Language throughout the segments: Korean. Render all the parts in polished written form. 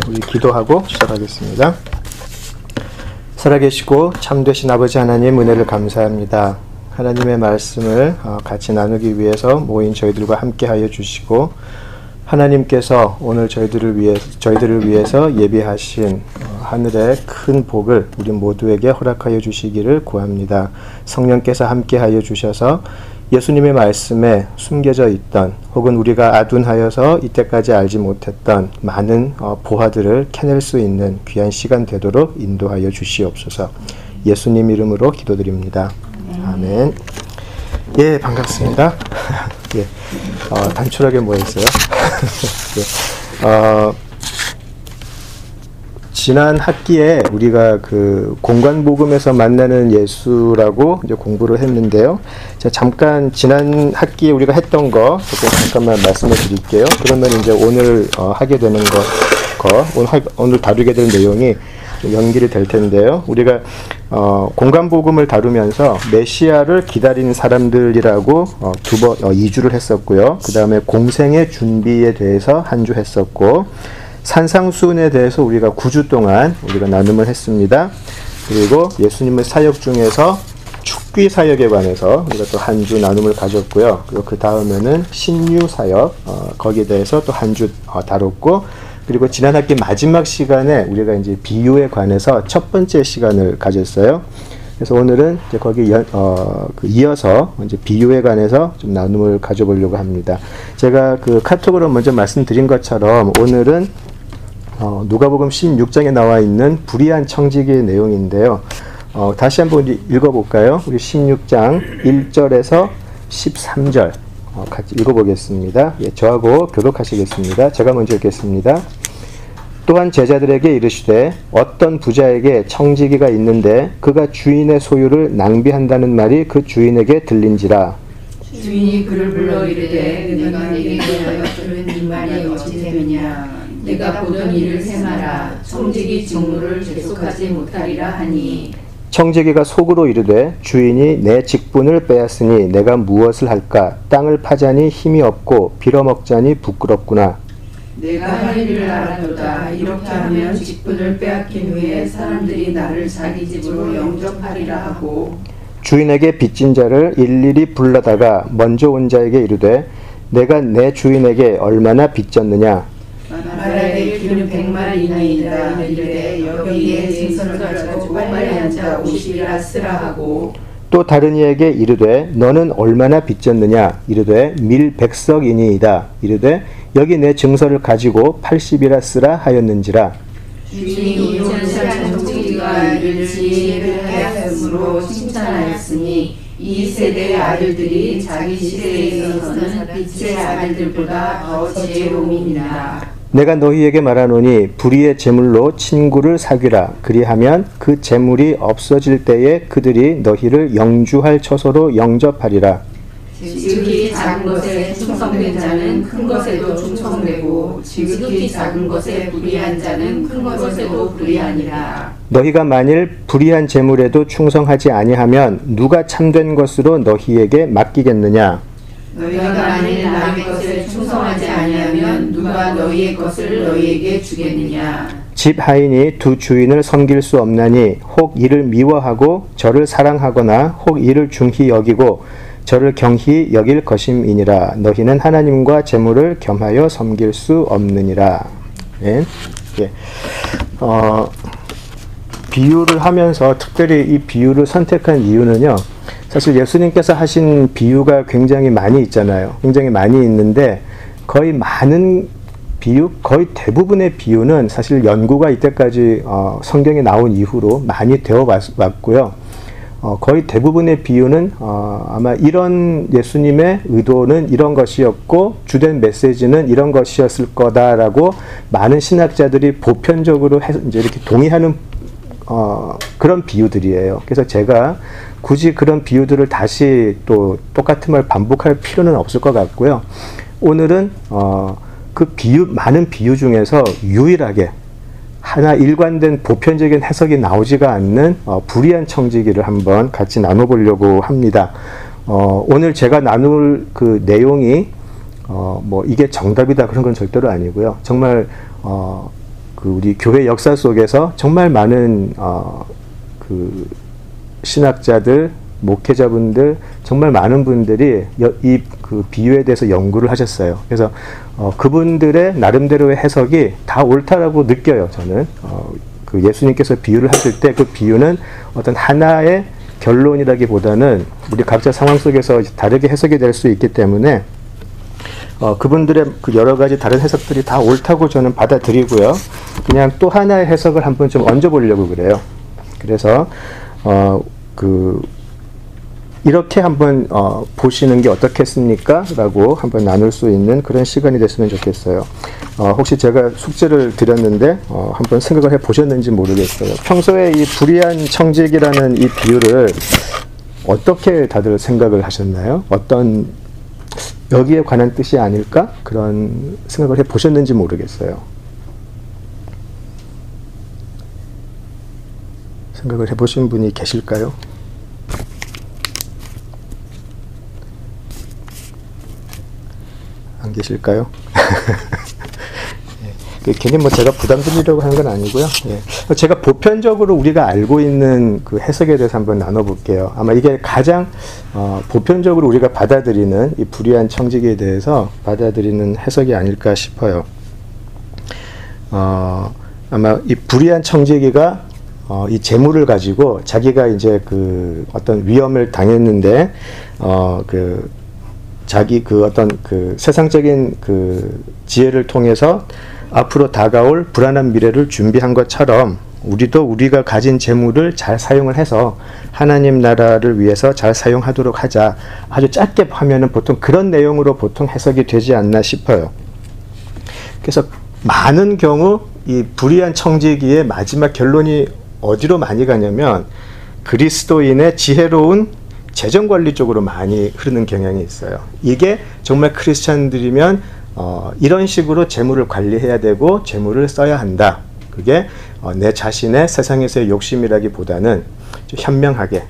우리 기도하고 시작하겠습니다. 살아계시고 참되신 아버지 하나님 은혜를 감사합니다. 하나님의 말씀을 같이 나누기 위해서 모인 저희들과 함께하여 주시고 하나님께서 오늘 저희들을 위해서 예비하신 하늘의 큰 복을 우리 모두에게 허락하여 주시기를 구합니다. 성령께서 함께하여 주셔서 예수님의 말씀에 숨겨져 있던 혹은 우리가 아둔하여서 이때까지 알지 못했던 많은 보화들을 캐낼 수 있는 귀한 시간 되도록 인도하여 주시옵소서. 예수님 이름으로 기도드립니다. 아멘. 예, 반갑습니다. 예, 단촐하게 모여있어요. 예, 지난 학기에 우리가 그 공관복음에서 만나는 예수라고 이제 공부를 했는데요. 제가 잠깐 지난 학기에 우리가 했던 거 조금 잠깐만 말씀을 드릴게요. 그러면 이제 오늘 하게 되는 오늘 다루게 될 내용이 연결이 될 텐데요. 우리가 공관복음을 다루면서 메시아를 기다리는 사람들이라고 2주를 했었고요. 그 다음에 공생의 준비에 대해서 한 주 했었고, 산상수훈에 대해서 우리가 9주 동안 우리가 나눔을 했습니다. 그리고 예수님의 사역 중에서 축귀 사역에 관해서 우리가 또 한 주 나눔을 가졌고요. 그리고 그 다음에는 신유 사역, 거기에 대해서 또 한 주 다뤘고, 그리고 지난 학기 마지막 시간에 우리가 이제 비유에 관해서 첫 번째 시간을 가졌어요. 그래서 오늘은 이제 거기 이어서 이제 비유에 관해서 좀 나눔을 가져보려고 합니다. 제가 그 카톡으로 먼저 말씀드린 것처럼 오늘은 누가복음 16장에 나와 있는 불의한 청지기의 내용인데요. 다시 한번 읽어볼까요? 우리 16장 1절에서 13절 같이 읽어보겠습니다. 예, 저하고 교독하시겠습니다. 제가 먼저 읽겠습니다. 또한 제자들에게 이르시되 어떤 부자에게 청지기가 있는데 그가 주인의 소유를 낭비한다는 말이 그 주인에게 들린지라. 주인이 그를 불러 이르되 내가 내게 대하여 들은 이 말이 어찌 되느냐. 내가 보던 일을 행하라. 청지기 직무를 계속하지 못하리라 하니. 청지기가 속으로 이르되 주인이 내 직분을 빼앗으니 내가 무엇을 할까. 땅을 파자니 힘이 없고 빌어먹자니 부끄럽구나. 내가 할 일을 알아도다. 이렇게 하면 직분을 빼앗긴 후에 사람들이 나를 자기 집으로 영접하리라 하고. 주인에게 빚진 자를 일일이 불러다가 먼저 온 자에게 이르되 내가 내 주인에게 얼마나 빚졌느냐. 말하되 기름 100만 이나이다. 이르되 여기에 생선을 가지고 빨리 앉아 50이라 쓰라 하고. 또 다른 이에게 이르되 너는 얼마나 빚졌느냐. 이르되 밀 100석이니이다. 이르되 여기 내 증서를 가지고 80이라 쓰라 하였는지라. 주인이 이전시한 청지기가 이를 지혜를 하였으므로 칭찬하였으니 이 세대의 아들들이 자기 시대에 있어서는 빛의 아들들보다 더 지혜로움이니라. 내가 너희에게 말하노니 불의의 재물로 친구를 사귀라. 그리하면 그 재물이 없어질 때에 그들이 너희를 영주할 처소로 영접하리라. 지극히 작은 것에 충성된 자는 큰 것에도 충성되고 지극히 작은 것에 불의한 자는 큰 것에도 불의하니라. 너희가 만일 불의한 재물에도 충성하지 아니하면 누가 참된 것으로 너희에게 맡기겠느냐. 너희가 만일 남의 것에 충성하지 아니하면 누가 너희의 것을 너희에게 주겠느냐. 집 하인이 두 주인을 섬길 수 없나니 혹 이를 미워하고 저를 사랑하거나 혹 이를 중히 여기고 저를 경히 여길 것임이니라. 너희는 하나님과 재물을 겸하여 섬길 수 없느니라. 예. 예. 비유를 하면서 특별히 이 비유를 선택한 이유는요. 사실 예수님께서 하신 비유가 굉장히 많이 있잖아요. 굉장히 많이 있는데 거의 대부분의 비유는 사실 연구가 이때까지 성경에 나온 이후로 많이 되어 왔고요. 거의 대부분의 비유는 아마 이런 예수님의 의도는 이런 것이었고 주된 메시지는 이런 것이었을 거다라고 많은 신학자들이 보편적으로 이제 이렇게 동의하는 그런 비유들이에요. 그래서 제가 굳이 그런 비유들을 다시 또 똑같은 말 반복할 필요는 없을 것 같고요. 오늘은 그 많은 비유 중에서 유일하게 하나 일관된 보편적인 해석이 나오지가 않는 불의한 청지기를 한번 같이 나눠보려고 합니다. 오늘 제가 나눌 그 내용이 뭐 이게 정답이다 그런 건 절대로 아니고요. 정말 그 우리 교회 역사 속에서 정말 많은 그 신학자들, 목회자분들, 정말 많은 분들이 이 그 비유에 대해서 연구를 하셨어요. 그래서 그분들의 나름대로의 해석이 다 옳다라고 느껴요. 저는 그 예수님께서 비유를 하실 때 그 비유는 어떤 하나의 결론이라기보다는 우리 각자 상황 속에서 다르게 해석이 될 수 있기 때문에 그분들의 그 여러 가지 다른 해석들이 다 옳다고 저는 받아들이고요. 그냥 또 하나의 해석을 한번 좀 얹어보려고 그래요. 그래서 이렇게 한번 보시는 게 어떻겠습니까? 라고 한번 나눌 수 있는 그런 시간이 됐으면 좋겠어요. 혹시 제가 숙제를 드렸는데 한번 생각을 해보셨는지 모르겠어요. 평소에 이 불의한 청직이라는 이 비유를 어떻게 다들 생각을 하셨나요? 어떤 여기에 관한 뜻이 아닐까? 그런 생각을 해보셨는지 모르겠어요. 생각을 해보신 분이 계실까요? 안 계실까요? 예. 괜히 뭐 제가 부담 드리려고 하는 건 아니고요. 예. 제가 보편적으로 우리가 알고 있는 그 해석에 대해서 한번 나눠볼게요. 아마 이게 가장 보편적으로 우리가 받아들이는 이 불의한 청직에 대해서 받아들이는 해석이 아닐까 싶어요. 아마 이 불의한 청지기가 이 재물을 가지고 자기가 이제 그 어떤 위험을 당했는데 자기 그 어떤 그 세상적인 그 지혜를 통해서 앞으로 다가올 불안한 미래를 준비한 것처럼 우리도 우리가 가진 재물을 잘 사용을 해서 하나님 나라를 위해서 잘 사용하도록 하자. 아주 짧게 하면은 보통 그런 내용으로 보통 해석이 되지 않나 싶어요. 그래서 많은 경우 이 불의한 청지기의 마지막 결론이 어디로 많이 가냐면 그리스도인의 지혜로운 재정관리 쪽으로 많이 흐르는 경향이 있어요. 이게 정말 크리스찬들이면 이런 식으로 재물을 관리해야 되고 재물을 써야 한다. 그게 내 자신의 세상에서의 욕심이라기보다는 좀 현명하게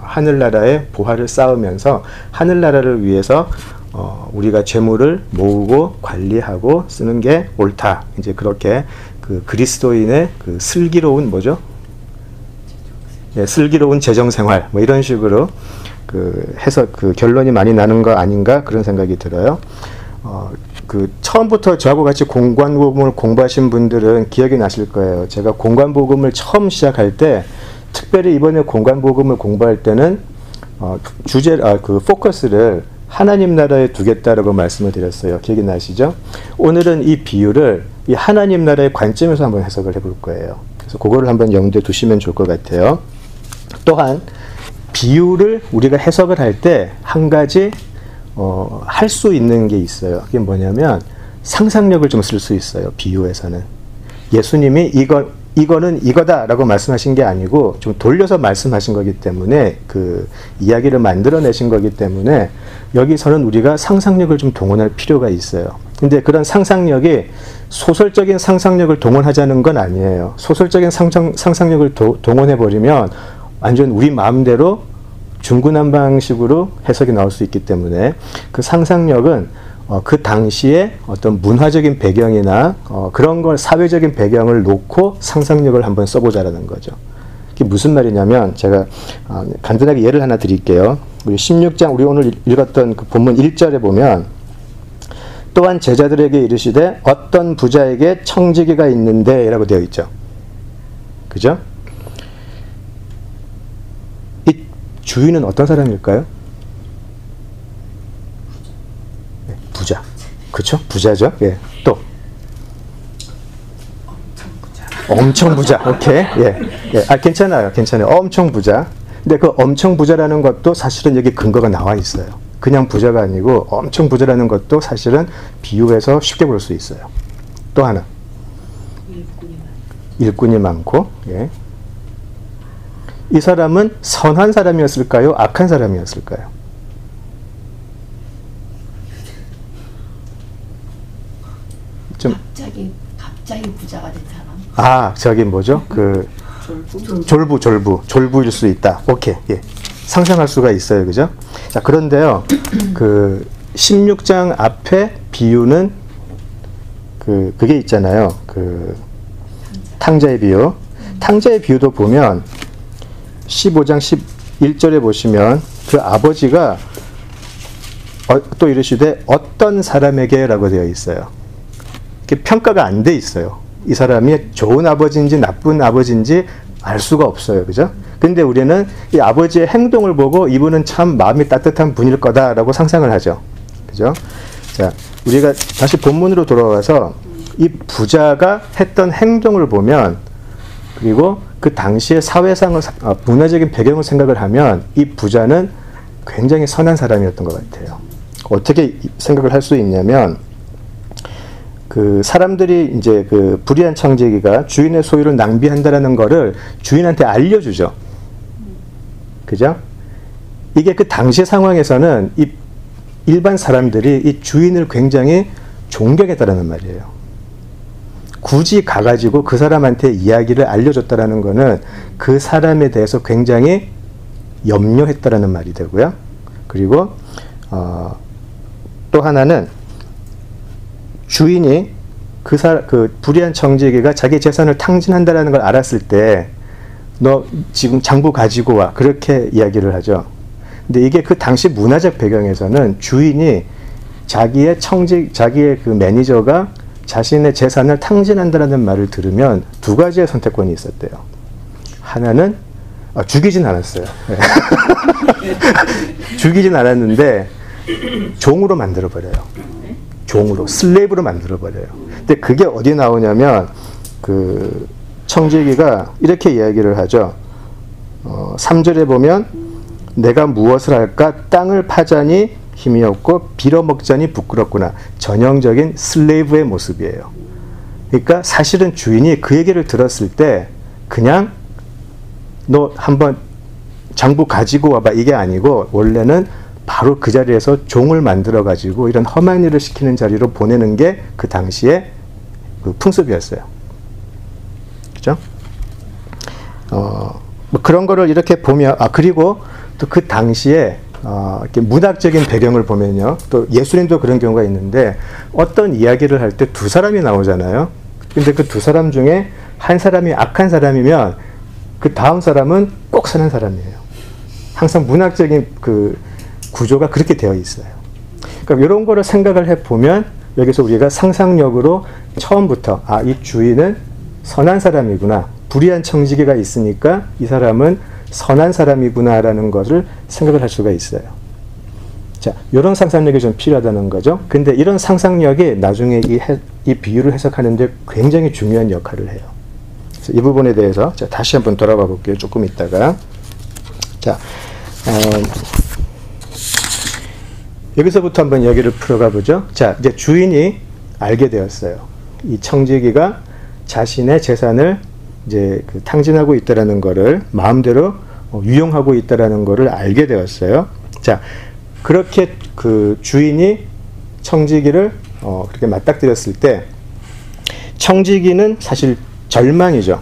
하늘나라의 보화를 쌓으면서 하늘나라를 위해서 우리가 재물을 모으고 관리하고 쓰는 게 옳다. 이제 그렇게 그 그리스도인의 그 슬기로운 뭐죠? 예, 슬기로운 재정생활 뭐 이런 식으로 그 해서 그 결론이 많이 나는 거 아닌가 그런 생각이 들어요. 그 처음부터 저하고 같이 공관복음을 공부하신 분들은 기억이 나실 거예요. 제가 공관복음을 처음 시작할 때 특별히 이번에 공관복음을 공부할 때는 그 포커스를 하나님 나라에 두겠다라고 말씀을 드렸어요. 기억이 나시죠? 오늘은 이 비유를 이 하나님 나라의 관점에서 한번 해석을 해볼 거예요. 그래서 그거를 한번 염두에 두시면 좋을 것 같아요. 또한 비유를 우리가 해석을 할 때 한 가지 할 수 있는 게 있어요. 그게 뭐냐면 상상력을 좀 쓸 수 있어요. 비유에서는 예수님이 이거는 이거다라고 말씀하신 게 아니고 좀 돌려서 말씀하신 거기 때문에 그 이야기를 만들어내신 거기 때문에 여기서는 우리가 상상력을 좀 동원할 필요가 있어요. 근데 그런 상상력이 소설적인 상상력을 동원하자는 건 아니에요. 소설적인 상상력을 동원해버리면 완전 우리 마음대로 중구난방식으로 해석이 나올 수 있기 때문에 그 상상력은 그 당시에 어떤 문화적인 배경이나 그런 걸 사회적인 배경을 놓고 상상력을 한번 써보자라는 거죠. 그게 무슨 말이냐면 제가 간단하게 예를 하나 드릴게요. 우리 16장 우리 오늘 읽었던 그 본문 1절에 보면 또한 제자들에게 이르시되 어떤 부자에게 청지기가 있는데 라고 되어 있죠. 그죠? 이 주인은 어떤 사람일까요? 네, 부자. 그쵸? 부자죠? 예. 또. 엄청 부자. 오케이. 예. 예. 아, 괜찮아요. 괜찮아요. 엄청 부자. 근데 그 엄청 부자라는 것도 사실은 여기 근거가 나와 있어요. 그냥 부자가 아니고 엄청 부자라는 것도 사실은 비유해서 쉽게 볼 수 있어요. 또 하나. 일꾼이 많고. 예. 이 사람은 선한 사람이었을까요? 악한 사람이었을까요? 좀 갑자기 부자가 된 사람. 아, 저기 뭐죠? 그 졸부일 수 있다. 오케이. 예. 상상할 수가 있어요. 그죠? 자, 그런데요. 그 16장 앞에 비유는 그게 있잖아요. 탕자의 비유. 탕자의 비유도 보면 15장 11절에 보시면 그 아버지가 또 이르시되 어떤 사람에게 라고 되어 있어요. 이렇게 평가가 안 돼 있어요. 이 사람이 좋은 아버지인지 나쁜 아버지인지 알 수가 없어요. 그죠? 근데 우리는 이 아버지의 행동을 보고 이분은 참 마음이 따뜻한 분일 거다라고 상상을 하죠. 그죠? 자, 우리가 다시 본문으로 돌아와서 이 부자가 했던 행동을 보면, 그리고 그 당시의 사회상을, 문화적인 배경을 생각을 하면 이 부자는 굉장히 선한 사람이었던 것 같아요. 어떻게 생각을 할 수 있냐면, 그 사람들이 이제 그 불의한 청지기가 주인의 소유를 낭비한다라는 거를 주인한테 알려주죠. 그죠? 이게 그 당시 상황에서는 이 일반 사람들이 이 주인을 굉장히 존경했다라는 말이에요. 굳이 가가지고 그 사람한테 이야기를 알려줬다라는 거는 그 사람에 대해서 굉장히 염려했다라는 말이 되고요. 그리고 또 하나는 주인이 그 불의한 청지기가 자기 재산을 탕진한다라는 걸 알았을 때 너 지금 장부 가지고 와, 그렇게 이야기를 하죠. 근데 이게 그 당시 문화적 배경에서는 주인이 자기의 그 매니저가 자신의 재산을 탕진한다라는 말을 들으면 두 가지의 선택권이 있었대요. 하나는 죽이진 않았어요. 죽이진 않았는데 종으로 만들어버려요. 종으로, 슬레이브로 만들어버려요. 근데 그게 어디 나오냐면 그 청지기가 이렇게 이야기를 하죠. 3절에 보면 내가 무엇을 할까? 땅을 파자니 힘이 없고 빌어먹자니 부끄럽구나. 전형적인 슬레이브의 모습이에요. 그러니까 사실은 주인이 그 얘기를 들었을 때 그냥 너 한번 장부 가지고 와봐, 이게 아니고 원래는 바로 그 자리에서 종을 만들어 가지고 이런 험한 일을 시키는 자리로 보내는 게 그 당시의 그 풍습이었어요. 그죠? 뭐 그런 거를 이렇게 보면, 그리고 또 그 당시에 이렇게 문학적인 배경을 보면요, 또 예수님도 그런 경우가 있는데 어떤 이야기를 할 때 두 사람이 나오잖아요. 근데 그 두 사람 중에 한 사람이 악한 사람이면 그 다음 사람은 꼭 선한 사람이에요. 항상 문학적인 그 구조가 그렇게 되어 있어요. 그러니까 이런 거를 생각을 해보면 여기서 우리가 상상력으로 처음부터 이 주인은 선한 사람이구나, 불의한 청지기가 있으니까 이 사람은 선한 사람이구나 라는 것을 생각을 할 수가 있어요. 자, 이런 상상력이 좀 필요하다는 거죠. 근데 이런 상상력이 나중에 이 비유를 해석하는데 굉장히 중요한 역할을 해요. 그래서 이 부분에 대해서 다시 한번 돌아가 볼게요. 조금 있다가. 자, 여기서부터 한번 이야기를 풀어가 보죠. 자, 이제 주인이 알게 되었어요. 이 청지기가 자신의 재산을 이제 그 탕진하고 있다라는 거를, 마음대로 유용하고 있다라는 거를 알게 되었어요. 자, 그렇게 그 주인이 청지기를 그렇게 맞닥뜨렸을 때 청지기는 사실 절망이죠.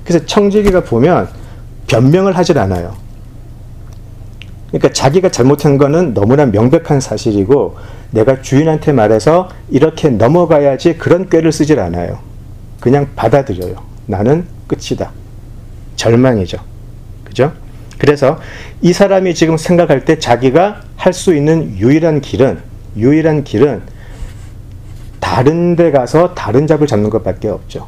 그래서 청지기가 보면 변명을 하질 않아요. 그러니까 자기가 잘못한 거는 너무나 명백한 사실이고 내가 주인한테 말해서 이렇게 넘어가야지, 그런 꾀를 쓰질 않아요. 그냥 받아들여요. 나는 끝이다. 절망이죠. 그죠? 그래서 이 사람이 지금 생각할 때 자기가 할 수 있는 유일한 길은 다른 데 가서 다른 잡을 잡는 것밖에 없죠.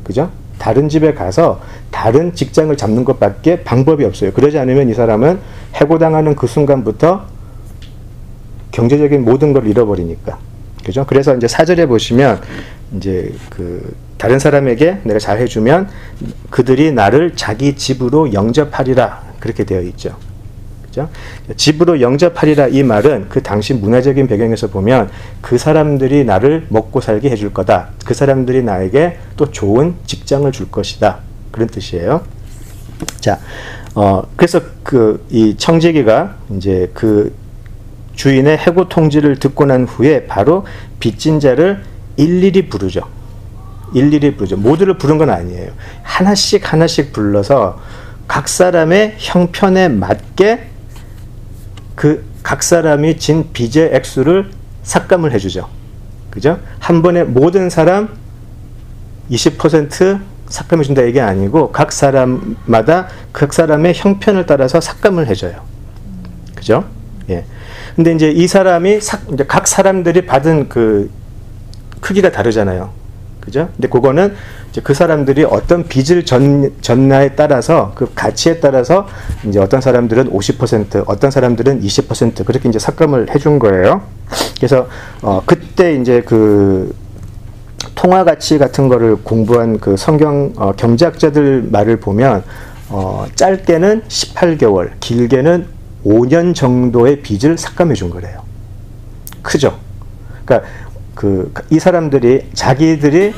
그죠? 다른 집에 가서 다른 직장을 잡는 것밖에 방법이 없어요. 그러지 않으면 이 사람은 해고당하는 그 순간부터 경제적인 모든 걸 잃어버리니까. 그죠? 그래서 이제 4절에 보시면 이제 그 다른 사람에게 내가 잘 해주면 그들이 나를 자기 집으로 영접하리라, 그렇게 되어 있죠. 그죠? 집으로 영접하리라, 이 말은 그 당시 문화적인 배경에서 보면 그 사람들이 나를 먹고 살게 해줄 거다. 그 사람들이 나에게 또 좋은 직장을 줄 것이다. 그런 뜻이에요. 자, 그래서 이 청지기가 이제 그 주인의 해고 통지를 듣고 난 후에 바로 빚진 자를 일일이 부르죠. 모두를 부른 건 아니에요. 하나씩 불러서 각 사람의 형편에 맞게 그 각 사람이 진 빚의 액수를 삭감을 해주죠. 그죠? 한 번에 모든 사람 20% 삭감해 준다 이게 아니고 각 사람마다 각 사람의 형편을 따라서 삭감을 해줘요. 그죠? 예. 근데 이제 이 사람이 이제 각 사람들이 받은 그 크기가 다르잖아요. 그죠? 근데 그거는 이제 그 사람들이 어떤 빚을 졌나에 따라서 그 가치에 따라서 이제 어떤 사람들은 50%, 어떤 사람들은 20% 그렇게 이제 삭감을 해준 거예요. 그래서 그때 이제 그 통화 가치 같은 거를 공부한 그 성경 경제학자들 말을 보면 짧게는 18개월, 길게는 5년 정도의 빚을 삭감해 준 거래요. 크죠? 그러니까 이 사람들이 자기들이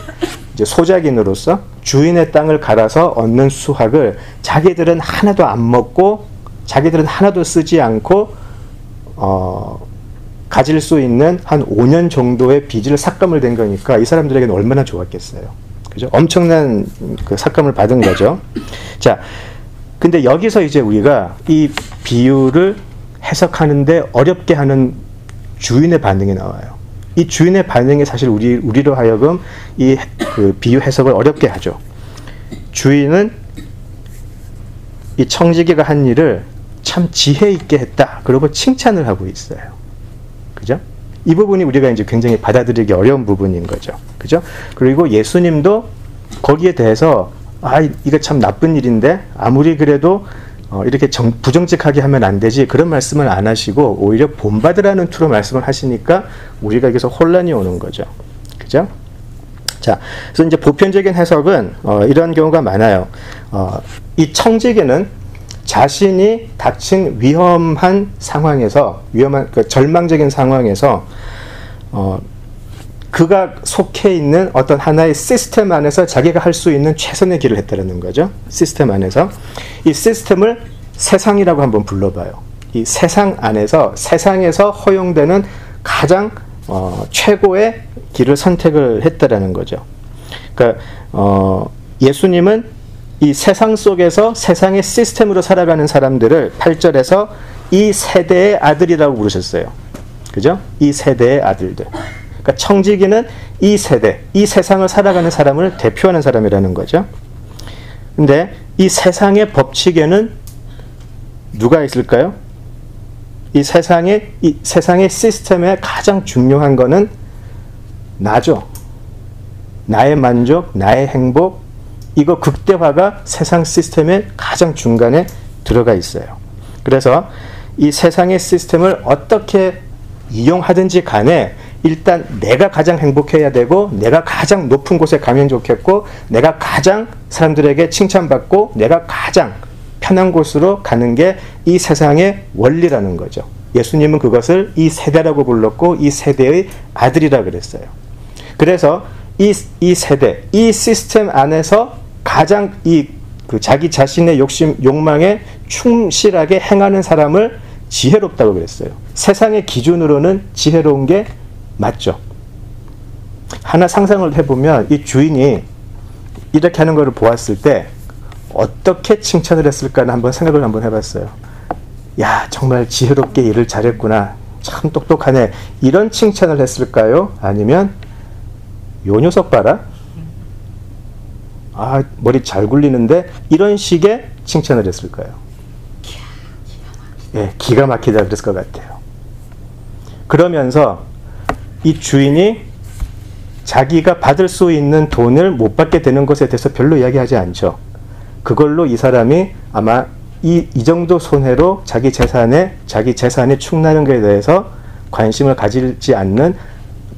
이제 소작인으로서 주인의 땅을 갈아서 얻는 수확을 자기들은 하나도 안 먹고 자기들은 하나도 쓰지 않고 가질 수 있는 한 5년 정도의 빚을 삭감을 된 거니까 이 사람들에게는 얼마나 좋았겠어요. 그죠? 엄청난 그 삭감을 받은 거죠. 자, 근데 여기서 이제 우리가 이 비유를 해석하는데 어렵게 하는 주인의 반응이 나와요. 이 주인의 반응이 사실 우리로 하여금 이 그 비유 해석을 어렵게 하죠. 주인은 이 청지기가 한 일을 참 지혜 있게 했다. 그러고 칭찬을 하고 있어요. 그죠? 이 부분이 우리가 이제 굉장히 받아들이기 어려운 부분인 거죠. 그죠? 그리고 예수님도 거기에 대해서 이거 참 나쁜 일인데 아무리 그래도 이렇게 부정직하게 하면 안 되지 그런 말씀을 안 하시고 오히려 본받으라는 투로 말씀을 하시니까 우리가 여기서 혼란이 오는 거죠. 그죠? 자, 그래서 이제 보편적인 해석은 이런 경우가 많아요. 이 청지기는 자신이 닥친 위험한 상황에서 그 절망적인 상황에서 그가 속해 있는 어떤 하나의 시스템 안에서 자기가 할 수 있는 최선의 길을 했다는 거죠. 시스템 안에서. 이 시스템을 세상이라고 한번 불러봐요. 이 세상 안에서 세상에서 허용되는 가장 최고의 길을 선택을 했다라는 거죠. 그러니까 예수님은 이 세상 속에서 세상의 시스템으로 살아가는 사람들을 8절에서 이 세대의 아들이라고 부르셨어요. 그죠? 이 세대의 아들들. 그러니까 청지기는 이 세대, 이 세상을 살아가는 사람을 대표하는 사람이라는 거죠. 근데 이 세상의 법칙에는 누가 있을까요? 이 세상의 시스템에 가장 중요한 거는 나죠. 나의 만족, 나의 행복, 이거 극대화가 세상 시스템의 가장 중간에 들어가 있어요. 그래서 이 세상의 시스템을 어떻게 이용하든지 간에 일단 내가 가장 행복해야 되고 내가 가장 높은 곳에 가면 좋겠고 내가 가장 사람들에게 칭찬받고 내가 가장 편한 곳으로 가는 게 이 세상의 원리라는 거죠. 예수님은 그것을 이 세대라고 불렀고 이 세대의 아들이라 그랬어요. 그래서 이 세대, 이 시스템 안에서 가장 자기 자신의 욕망에 충실하게 행하는 사람을 지혜롭다고 그랬어요. 세상의 기준으로는 지혜로운 게 맞죠. 하나 상상을 해보면 이 주인이 이렇게 하는 것을 보았을 때 어떻게 칭찬을 했을까 한번 생각을 한번 해봤어요. 야, 정말 지혜롭게 일을 잘했구나. 참 똑똑하네. 이런 칭찬을 했을까요? 아니면 요 녀석 봐라. 머리 잘 굴리는데 이런 식의 칭찬을 했을까요? 예, 기가 막히다 그랬을 것 같아요. 그러면서 이 주인이 자기가 받을 수 있는 돈을 못 받게 되는 것에 대해서 별로 이야기하지 않죠. 그걸로 이 사람이 아마 이 정도 손해로 자기 재산이 축나는 것에 대해서 관심을 가지지 않는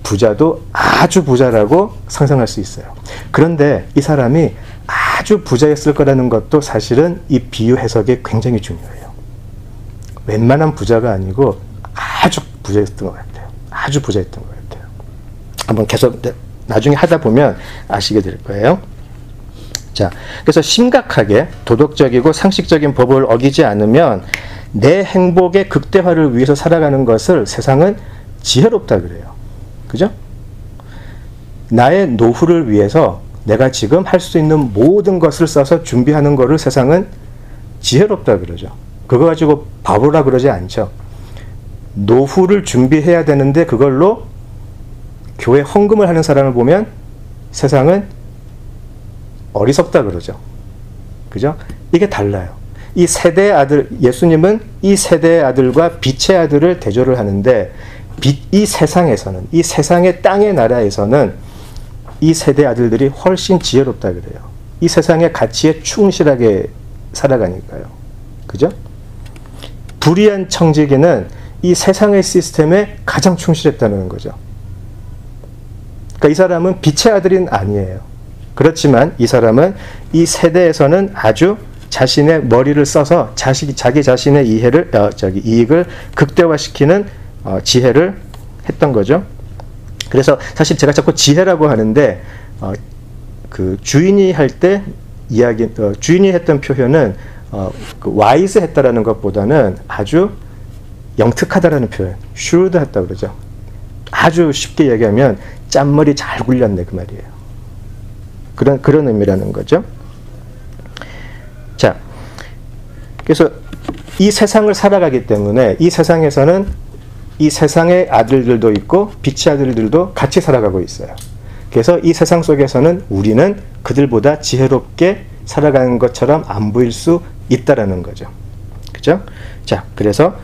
부자도 아주 부자라고 상상할 수 있어요. 그런데 이 사람이 아주 부자였을 거라는 것도 사실은 이 비유 해석에 굉장히 중요해요. 웬만한 부자가 아니고 아주 부자였던 것 같아요. 아주 부자였던 것 같아요. 한번 계속 나중에 하다 보면 아시게 될 거예요. 자, 그래서 심각하게 도덕적이고 상식적인 법을 어기지 않으면 내 행복의 극대화를 위해서 살아가는 것을 세상은 지혜롭다 그래요. 그죠? 나의 노후를 위해서 내가 지금 할 수 있는 모든 것을 써서 준비하는 것을 세상은 지혜롭다 그러죠. 그거 가지고 바보라 그러지 않죠. 노후를 준비해야 되는데 그걸로 교회 헌금을 하는 사람을 보면 세상은 어리석다 그러죠. 그죠? 이게 달라요. 이 세대의 아들, 예수님은 이 세대의 아들과 빛의 아들을 대조를 하는데, 이 세상에서는, 이 세상의 땅의 나라에서는 이 세대의 아들들이 훨씬 지혜롭다 그래요. 이 세상의 가치에 충실하게 살아가니까요. 그죠? 불의한 청지기는 이 세상의 시스템에 가장 충실했다는 거죠. 그러니까 이 사람은 빛의 아들은 아니에요. 그렇지만 이 사람은 이 세대에서는 아주 자신의 머리를 써서 자기 자신의 이익을 극대화시키는 지혜를 했던 거죠. 그래서 사실 제가 자꾸 지혜라고 하는데 그 주인이 할 때 주인이 했던 표현은 그 와이즈 했다라는 것보다는 아주 영특하다라는 표현, shrewd 했다 그러죠. 아주 쉽게 얘기하면 짠머리 잘 굴렸네 그 말이에요. 그런 의미라는 거죠. 자, 그래서 이 세상을 살아가기 때문에 이 세상에서는 이 세상의 아들들도 있고 빛의 아들들도 같이 살아가고 있어요. 그래서 이 세상 속에서는 우리는 그들보다 지혜롭게 살아가는 것처럼 안 보일 수 있다라는 거죠. 그죠? 자, 그래서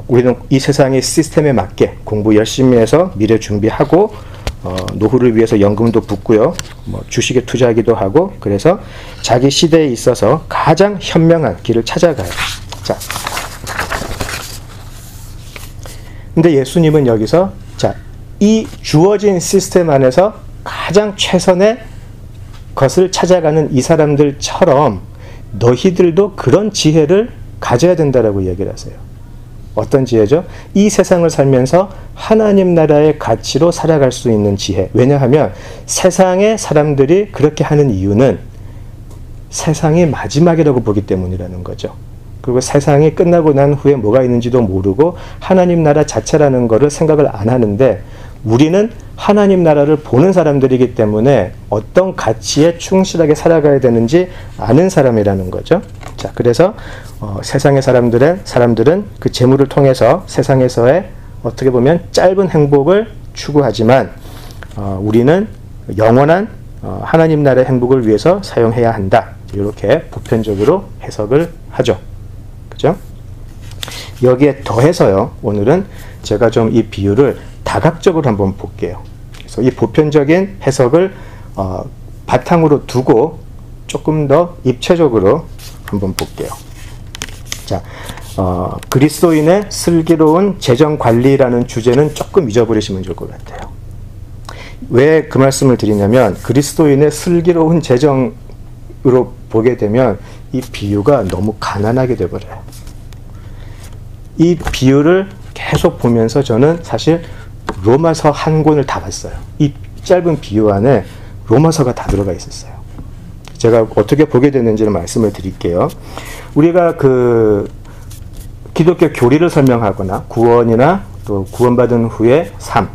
우리는 이 세상의 시스템에 맞게 공부 열심히 해서 미래 준비하고 노후를 위해서 연금도 붓고요. 주식에 투자하기도 하고, 그래서 자기 시대에 있어서 가장 현명한 길을 찾아가요. 자, 근데 예수님은 여기서 이 주어진 시스템 안에서 가장 최선의 것을 찾아가는 이 사람들처럼 너희들도 그런 지혜를 가져야 된다라고 얘기를 하세요. 어떤 지혜죠? 이 세상을 살면서 하나님 나라의 가치로 살아갈 수 있는 지혜. 왜냐하면 세상의 사람들이 그렇게 하는 이유는 세상이 마지막이라고 보기 때문이라는 거죠. 그리고 세상이 끝나고 난 후에 뭐가 있는지도 모르고 하나님 나라 자체라는 거를 생각을 안 하는데, 우리는 하나님 나라를 보는 사람들이기 때문에 어떤 가치에 충실하게 살아가야 되는지 아는 사람이라는 거죠. 자, 그래서 세상의 사람들은 그 재물을 통해서 세상에서의 어떻게 보면 짧은 행복을 추구하지만 우리는 영원한 하나님 나라의 행복을 위해서 사용해야 한다. 이렇게 보편적으로 해석을 하죠. 그죠? 여기에 더해서요, 오늘은 제가 좀 이 비유를 다각적으로 한번 볼게요. 그래서 이 보편적인 해석을 바탕으로 두고 조금 더 입체적으로 한번 볼게요. 자, 그리스도인의 슬기로운 재정 관리라는 주제는 조금 잊어버리시면 좋을 것 같아요. 왜 그 말씀을 드리냐면, 그리스도인의 슬기로운 재정으로 보게 되면 이 비유가 너무 가난하게 되어버려요. 이 비유를 계속 보면서 저는 사실 로마서 한 권을 다 봤어요. 이 짧은 비유 안에 로마서가 다 들어가 있었어요. 제가 어떻게 보게 됐는지를 말씀을 드릴게요. 우리가 그 기독교 교리를 설명하거나 구원이나 또 구원받은 후의 삶,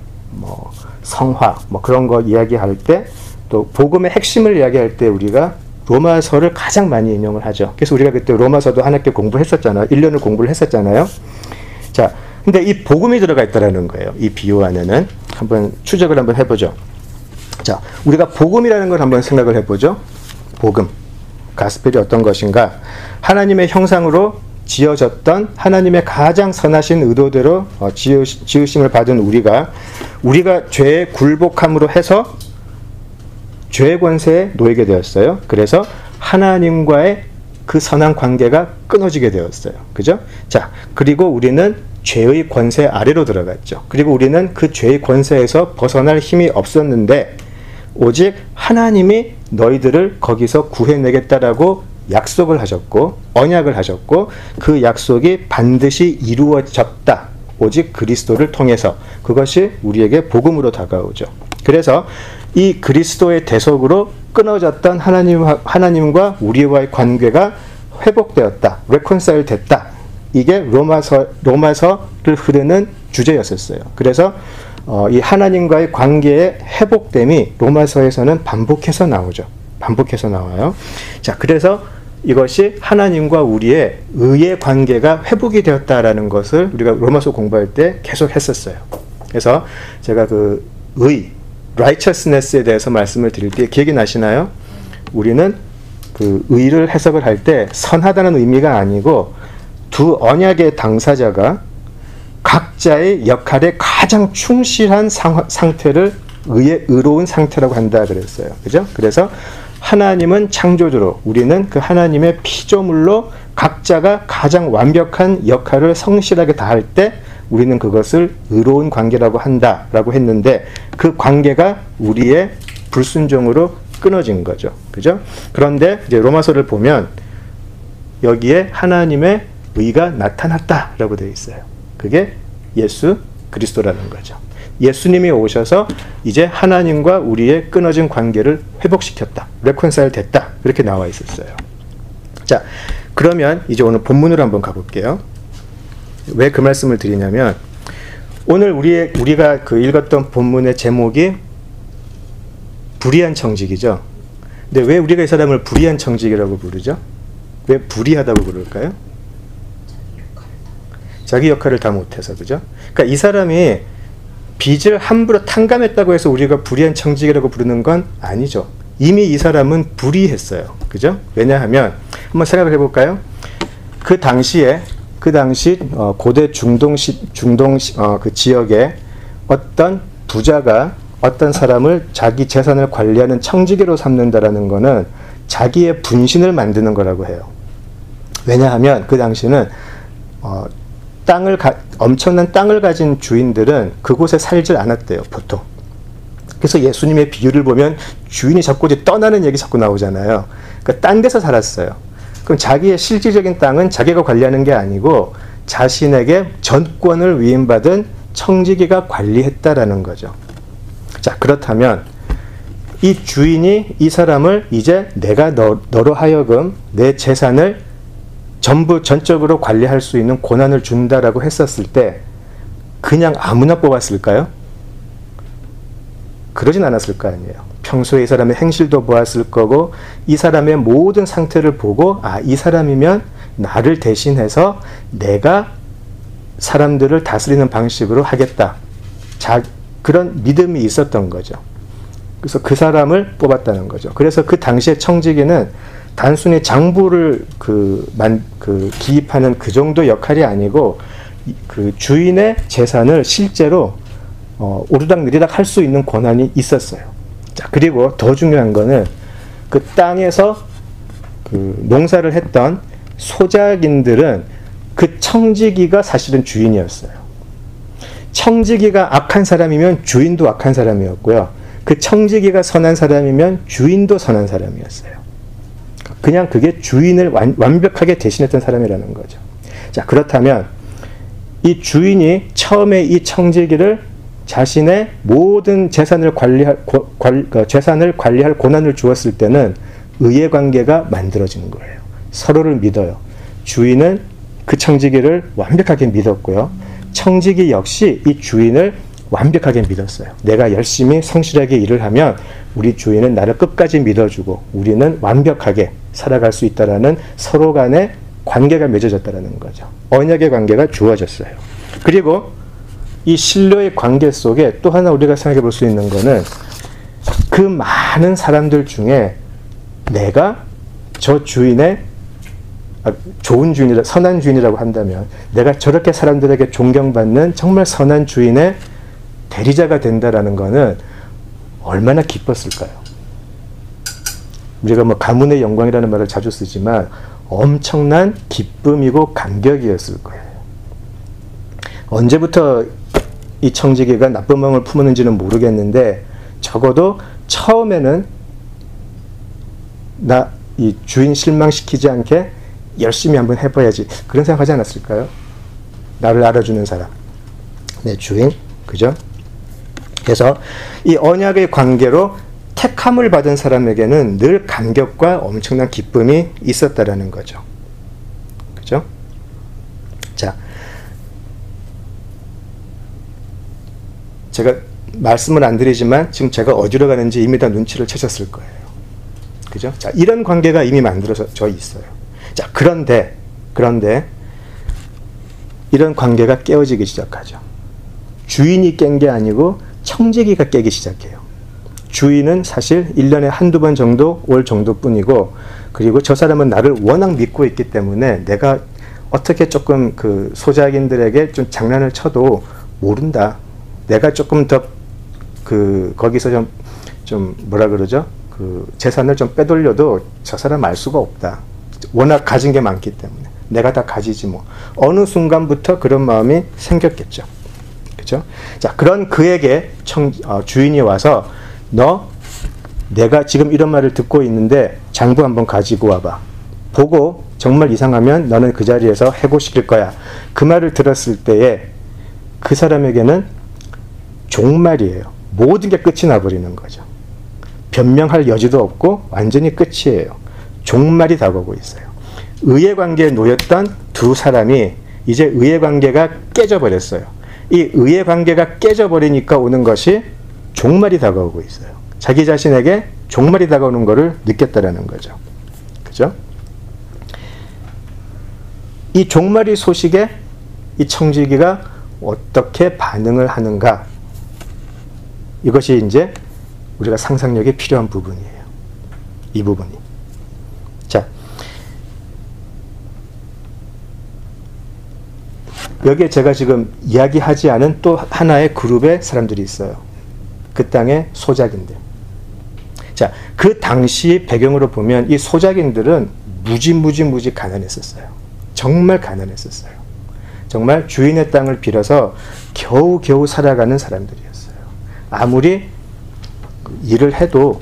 성화, 그런 거 이야기할 때, 또 복음의 핵심을 이야기할 때 우리가 로마서를 가장 많이 인용을 하죠. 그래서 우리가 그때 로마서도 한 학기 공부했었잖아요. 1년을 공부를 했었잖아요. 자, 근데 이 복음이 들어가 있다라는 거예요. 이 비유 안에는. 한번 추적을 한번 해보죠. 자, 우리가 복음이라는 걸 한번 생각을 해보죠. 복음. 가스펠이 어떤 것인가? 하나님의 형상으로 지어졌던 하나님의 가장 선하신 의도대로 지으심을 받은 우리가 죄에 굴복함으로 해서 죄의 권세에 놓이게 되었어요. 그래서 하나님과의 그 선한 관계가 끊어지게 되었어요. 그죠? 자, 그리고 우리는 죄의 권세 아래로 들어갔죠. 그리고 우리는 그 죄의 권세에서 벗어날 힘이 없었는데, 오직 하나님이 너희들을 거기서 구해내겠다라고 약속을 하셨고, 언약을 하셨고, 그 약속이 반드시 이루어졌다. 오직 그리스도를 통해서. 그것이 우리에게 복음으로 다가오죠. 그래서 이 그리스도의 대속으로 끊어졌던 하나님과 우리와의 관계가 회복되었다. reconcile 됐다. 이게 로마서를 흐르는 주제였었어요. 그래서 이 하나님과의 관계의 회복됨이 로마서에서는 반복해서 나오죠. 반복해서 나와요. 자, 그래서 이것이 하나님과 우리의 의의 관계가 회복이 되었다라는 것을 우리가 로마서 공부할 때 계속 했었어요. 그래서 제가 그 righteousness에 대해서 말씀을 드릴 때 기억이 나시나요? 우리는 그 의를 해석을 할 때 선하다는 의미가 아니고 두 언약의 당사자가 각자의 역할에 가장 충실한 상태를 의로운 상태라고 한다 그랬어요. 그죠? 그래서 하나님은 창조주로, 우리는 그 하나님의 피조물로 각자가 가장 완벽한 역할을 성실하게 다할 때 우리는 그것을 의로운 관계라고 한다라고 했는데, 그 관계가 우리의 불순종으로 끊어진 거죠. 그죠? 그런데 이제 로마서를 보면 여기에 하나님의 의가 나타났다라고 되어 있어요. 그게 예수 그리스도라는 거죠. 예수님이 오셔서 이제 하나님과 우리의 끊어진 관계를 회복시켰다. 레콘사일 됐다. 그렇게 나와 있었어요. 자, 그러면 이제 오늘 본문으로 한번 가볼게요. 왜 그 말씀을 드리냐면, 오늘 우리가 그 읽었던 본문의 제목이 불의한 청직이죠. 근데 왜 우리가 이 사람을 불의한 청직이라고 부르죠? 왜 불의하다고 부를까요? 자기 역할을 다 못해서, 그죠? 그러니까 이 사람이 빚을 함부로 탕감했다고 해서 우리가 불의한 청직이라고 부르는 건 아니죠. 이미 이 사람은 불의했어요. 그죠? 왜냐하면 한번 생각해 볼까요? 그 당시 고대 중동 그 지역에 어떤 부자가 어떤 사람을 자기 재산을 관리하는 청지기로 삼는다라는 거는 자기의 분신을 만드는 거라고 해요. 왜냐하면 그 당시는 엄청난 땅을 가진 주인들은 그곳에 살질 않았대요, 보통. 그래서 예수님의 비유를 보면 주인이 자꾸 이제 떠나는 얘기 자꾸 나오잖아요. 그러니까 딴 데서 살았어요. 그럼 자기의 실질적인 땅은 자기가 관리하는 게 아니고 자신에게 전권을 위임받은 청지기가 관리했다라는 거죠. 자, 그렇다면 이 주인이 이 사람을 이제 내가 너로 하여금 내 재산을 전적으로 관리할 수 있는 권한을 준다라고 했었을 때 그냥 아무나 뽑았을까요? 그러진 않았을 거 아니에요. 평소에 이 사람의 행실도 보았을 거고, 이 사람의 모든 상태를 보고, 아, 이 사람이면 나를 대신해서 내가 사람들을 다스리는 방식으로 하겠다. 그런 믿음이 있었던 거죠. 그래서 그 사람을 뽑았다는 거죠. 그래서 그 당시의 청지기는 단순히 장부를 기입하는 그 정도 역할이 아니고, 그 주인의 재산을 실제로 오르락내리락 할 수 있는 권한이 있었어요. 자, 그리고 더 중요한 거는 그 땅에서 그 농사를 했던 소작인들은 그 청지기가 사실은 주인이었어요. 청지기가 악한 사람이면 주인도 악한 사람이었고요. 그 청지기가 선한 사람이면 주인도 선한 사람이었어요. 그냥 그게 주인을 완벽하게 대신했던 사람이라는 거죠. 자, 그렇다면 이 주인이 처음에 이 청지기를 자신의 모든 재산을 관리할 권한을 주었을 때는 의의 관계가 만들어진 거예요. 서로를 믿어요. 주인은 그 청지기를 완벽하게 믿었고요. 청지기 역시 이 주인을 완벽하게 믿었어요. 내가 열심히 성실하게 일을 하면 우리 주인은 나를 끝까지 믿어주고 우리는 완벽하게 살아갈 수 있다라는 서로 간의 관계가 맺어졌다는 거죠. 언약의 관계가 주어졌어요. 그리고 이 신뢰의 관계 속에 또 하나 우리가 생각해 볼 수 있는 거는, 그 많은 사람들 중에 내가 저 주인의 좋은 주인이라, 선한 주인이라고 한다면 내가 저렇게 사람들에게 존경받는 정말 선한 주인의 대리자가 된다라는 거는 얼마나 기뻤을까요? 우리가 뭐 가문의 영광이라는 말을 자주 쓰지만 엄청난 기쁨이고 감격이었을 거예요. 언제부터 이 청지기가 나쁜 마음을 품었는지는 모르겠는데, 적어도 처음에는 나 이 주인 실망시키지 않게 열심히 한번 해봐야지, 그런 생각하지 않았을까요? 나를 알아주는 사람, 내 주인, 그죠? 그래서 이 언약의 관계로 택함을 받은 사람에게는 늘 감격과 엄청난 기쁨이 있었다라는 거죠. 그죠? 자, 제가 말씀을 안 드리지만 지금 제가 어디로 가는지 이미 다 눈치를 채셨을 거예요. 그죠? 자, 이런 관계가 이미 만들어져 있어요. 자, 그런데 이런 관계가 깨어지기 시작하죠. 주인이 깬 게 아니고 청지기가 깨기 시작해요. 주인은 사실 1년에 한두 번 정도 올 정도뿐이고, 그리고 저 사람은 나를 워낙 믿고 있기 때문에 내가 어떻게 조금 그 소작인들에게 좀 장난을 쳐도 모른다. 내가 조금 더 거기서 좀 뭐라 그러죠? 그 재산을 좀 빼돌려도 저 사람 알 수가 없다. 워낙 가진 게 많기 때문에. 내가 다 가지지 뭐. 어느 순간부터 그런 마음이 생겼겠죠. 그죠? 자, 그런 그에게 주인이 와서 내가 지금 이런 말을 듣고 있는데 장부 한번 가지고 와봐. 보고 정말 이상하면 너는 그 자리에서 해고시킬 거야. 그 말을 들었을 때에 그 사람에게는 종말이에요. 모든 게 끝이 나버리는 거죠. 변명할 여지도 없고 완전히 끝이에요. 종말이 다가오고 있어요. 의해관계에 놓였던 두 사람이 이제 의해관계가 깨져버렸어요. 이 의해관계가 깨져버리니까 오는 것이 종말이 다가오고 있어요. 자기 자신에게 종말이 다가오는 것을 느꼈다라는 거죠. 그죠? 이 종말의 소식에 이 청지기가 어떻게 반응을 하는가, 이것이 이제 우리가 상상력이 필요한 부분이에요. 이 부분이. 자, 여기에 제가 지금 이야기하지 않은 또 하나의 그룹의 사람들이 있어요. 그 땅의 소작인들. 자, 그 당시 배경으로 보면 이 소작인들은 무지 가난했었어요. 정말 가난했었어요. 정말 주인의 땅을 빌어서 겨우겨우 살아가는 사람들이었어요. 아무리 일을 해도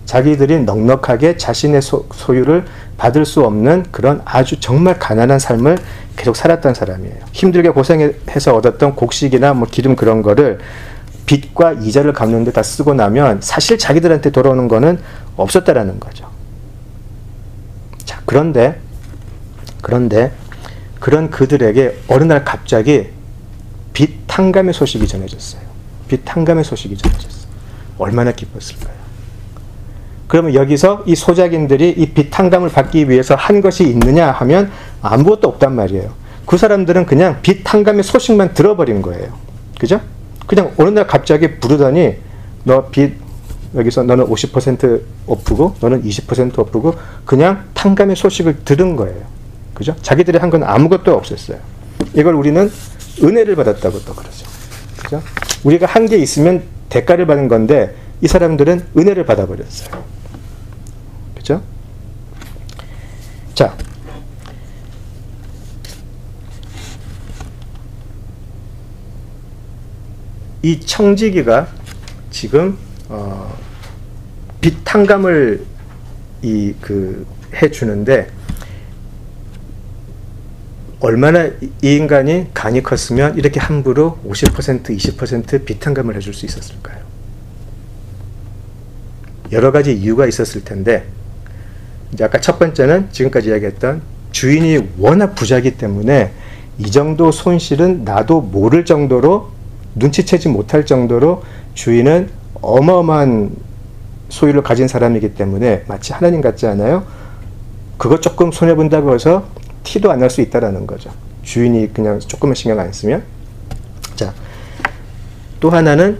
자기들이 넉넉하게 자신의 소유를 받을 수 없는 그런 아주 정말 가난한 삶을 계속 살았던 사람이에요. 힘들게 고생해서 얻었던 곡식이나 뭐 기름 그런 거를 빚과 이자를 갚는 데 다 쓰고 나면 사실 자기들한테 돌아오는 거는 없었다라는 거죠. 자, 그런데 그런 그들에게 어느 날 갑자기 빚 탕감의 소식이 전해졌어요. 빚 탕감의 소식이 전해졌어요. 얼마나 기뻤을까요? 그러면 여기서 이 소작인들이 이 빚 탕감을 받기 위해서 한 것이 있느냐 하면 아무것도 없단 말이에요. 그 사람들은 그냥 빚 탕감의 소식만 들어버린 거예요. 그죠? 그냥 어느 날 갑자기 부르더니 너 빚 여기서 너는 50% 오프고 너는 20% 오프고 그냥 탕감의 소식을 들은 거예요. 그죠? 자기들이 한 건 아무것도 없었어요. 이걸 우리는 은혜를 받았다고 또 그러죠. 그죠? 우리가 한 게 있으면 대가를 받는 건데 이 사람들은 은혜를 받아버렸어요. 그죠? 자, 이 청지기가 지금 빚 탕감을 해주는데 얼마나 이 인간이 간이 컸으면 이렇게 함부로 50%, 20% 빚 탕감을 해줄 수 있었을까요? 여러 가지 이유가 있었을 텐데, 이제 아까 첫 번째는 지금까지 이야기했던 주인이 워낙 부자이기 때문에 이 정도 손실은 나도 모를 정도로 눈치채지 못할 정도로 주인은 어마어마한 소유를 가진 사람이기 때문에 마치 하나님 같지 않아요? 그거 조금 손해본다고 해서 티도 안 날 수 있다라는 거죠. 주인이 그냥 조금만 신경 안 쓰면. 자, 또 하나는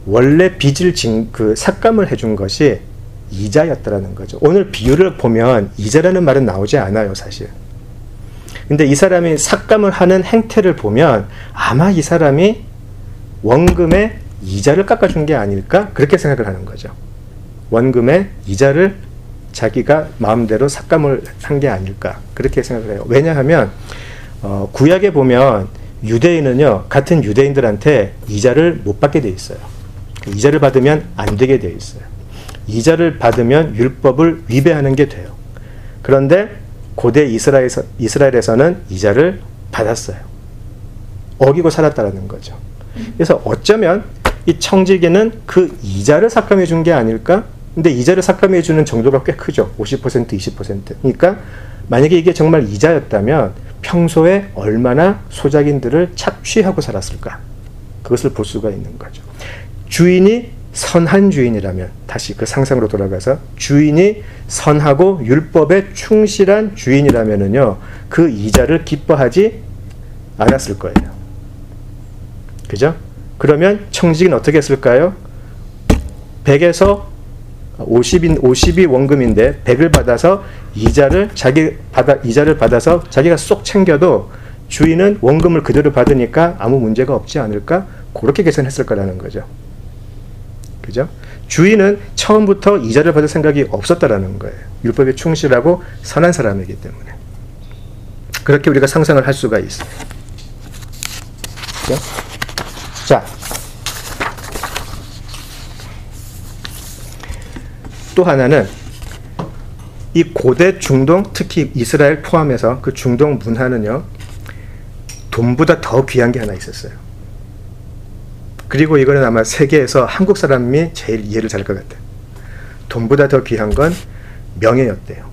원래 빚을 삭감을 해준 것이 이자였다라는 거죠. 오늘 비유를 보면 이자라는 말은 나오지 않아요, 사실. 근데 이 사람이 삭감을 하는 행태를 보면 아마 이 사람이 원금의 이자를 깎아준 게 아닐까? 그렇게 생각을 하는 거죠. 원금의 이자를 자기가 마음대로 삭감을 한 게 아닐까? 그렇게 생각을 해요. 왜냐하면 구약에 보면 유대인은요, 같은 유대인들한테 이자를 못 받게 돼 있어요. 이자를 받으면 안 되게 돼 있어요. 이자를 받으면 율법을 위배하는 게 돼요. 그런데 고대 이스라엘에서는 이자를 받았어요. 어기고 살았다는 거죠. 그래서 어쩌면 이 청지기는 그 이자를 삭감해 준 게 아닐까? 근데 이자를 삭감해 주는 정도가 꽤 크죠. 50%, 20%. 그러니까 만약에 이게 정말 이자였다면 평소에 얼마나 소작인들을 착취하고 살았을까? 그것을 볼 수가 있는 거죠. 주인이 선한 주인이라면, 다시 그 상상으로 돌아가서 주인이 선하고 율법에 충실한 주인이라면은요, 그 이자를 기뻐하지 않았을 거예요. 그죠? 그러면 청지기는 어떻게 했을까요? 100에서 50이 원금인데 100을 받아서 이자를 받아서 자기가 쏙 챙겨도 주인은 원금을 그대로 받으니까 아무 문제가 없지 않을까? 그렇게 계산했을 거라는 거죠. 그죠? 주인은 처음부터 이자를 받을 생각이 없었다라는 거예요. 율법에 충실하고 선한 사람이기 때문에. 그렇게 우리가 상상을 할 수가 있어요. 그죠? 자, 또 하나는 이 고대 중동, 특히 이스라엘 포함해서 그 중동 문화는요, 돈보다 더 귀한 게 하나 있었어요. 그리고 이거는 아마 세계에서 한국 사람이 제일 이해를 잘 할 것 같아요. 돈보다 더 귀한 건 명예였대요.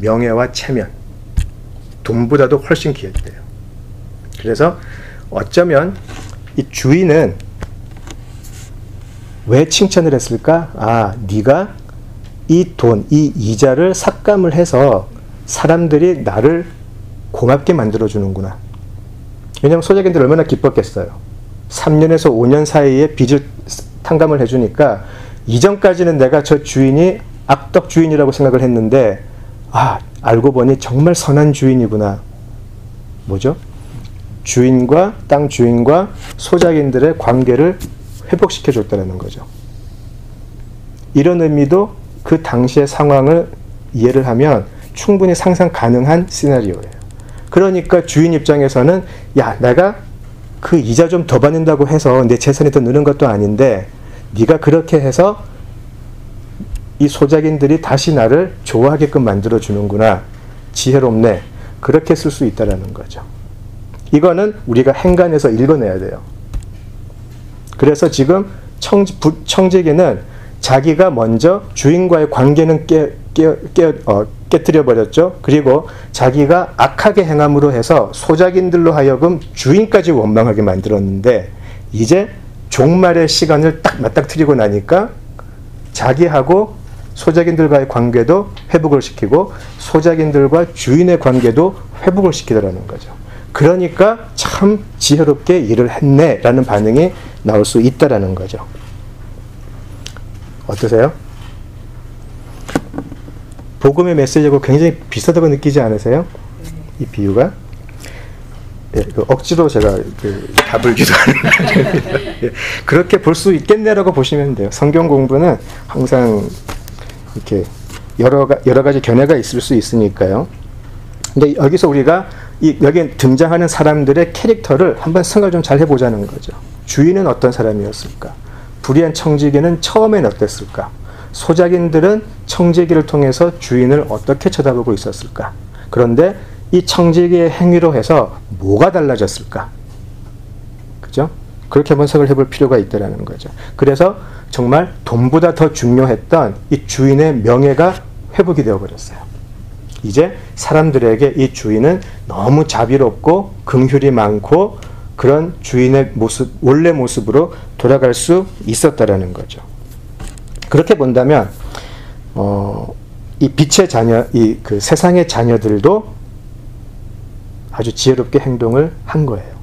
명예와 체면. 돈보다도 훨씬 귀했대요. 그래서 어쩌면 이 주인은 왜 칭찬을 했을까? 아, 네가 이 돈, 이 이자를 삭감을 해서 사람들이 나를 고맙게 만들어주는구나. 왜냐하면 소작인들 얼마나 기뻤겠어요. 3년에서 5년 사이에 빚을 탕감을 해주니까 이전까지는 내가 저 주인이 악덕 주인이라고 생각을 했는데, 아, 알고 보니 정말 선한 주인이구나. 뭐죠? 주인과 땅 주인과 소작인들의 관계를 회복시켜줬다는 거죠. 이런 의미도 그 당시의 상황을 이해를 하면 충분히 상상 가능한 시나리오예요. 그러니까 주인 입장에서는 야, 내가 그 이자 좀 더 받는다고 해서 내 재산이 더 느는 것도 아닌데 네가 그렇게 해서 이 소작인들이 다시 나를 좋아하게끔 만들어주는구나. 지혜롭네. 그렇게 쓸 수 있다는 거죠. 이거는 우리가 행간에서 읽어내야 돼요. 그래서 지금 청지기는 자기가 먼저 주인과의 관계는 깨뜨려 버렸죠. 그리고 자기가 악하게 행함으로 해서 소작인들로 하여금 주인까지 원망하게 만들었는데, 이제 종말의 시간을 딱 맞닥뜨리고 나니까 자기하고 소작인들과의 관계도 회복을 시키고 소작인들과 주인의 관계도 회복을 시키더라는 거죠. 그러니까 참 지혜롭게 일을 했네 라는 반응이 나올 수 있다라는 거죠. 어떠세요? 복음의 메시지하고 굉장히 비슷하다고 느끼지 않으세요? 이 비유가? 예, 억지로 제가 답을 기도하는 거예요. 예, 그렇게 볼 수 있겠네라고 보시면 돼요. 성경 공부는 항상 이렇게 여러 가지 견해가 있을 수 있으니까요. 근데 여기서 우리가 여기 등장하는 사람들의 캐릭터를 한번 생각을 좀 잘 해보자는 거죠. 주인은 어떤 사람이었을까? 불의한 청지기는 처음엔 어땠을까? 소작인들은 청지기를 통해서 주인을 어떻게 쳐다보고 있었을까? 그런데 이 청지기의 행위로 해서 뭐가 달라졌을까? 그죠? 그렇게 한번 생각을 해볼 필요가 있다는 거죠. 그래서 정말 돈보다 더 중요했던 이 주인의 명예가 회복이 되어버렸어요. 이제 사람들에게 이 주인은 너무 자비롭고 긍휼이 많고 그런 주인의 모습, 원래 모습으로 돌아갈 수 있었다라는 거죠. 그렇게 본다면 이 빛의 자녀, 그 세상의 자녀들도 아주 지혜롭게 행동을 한 거예요.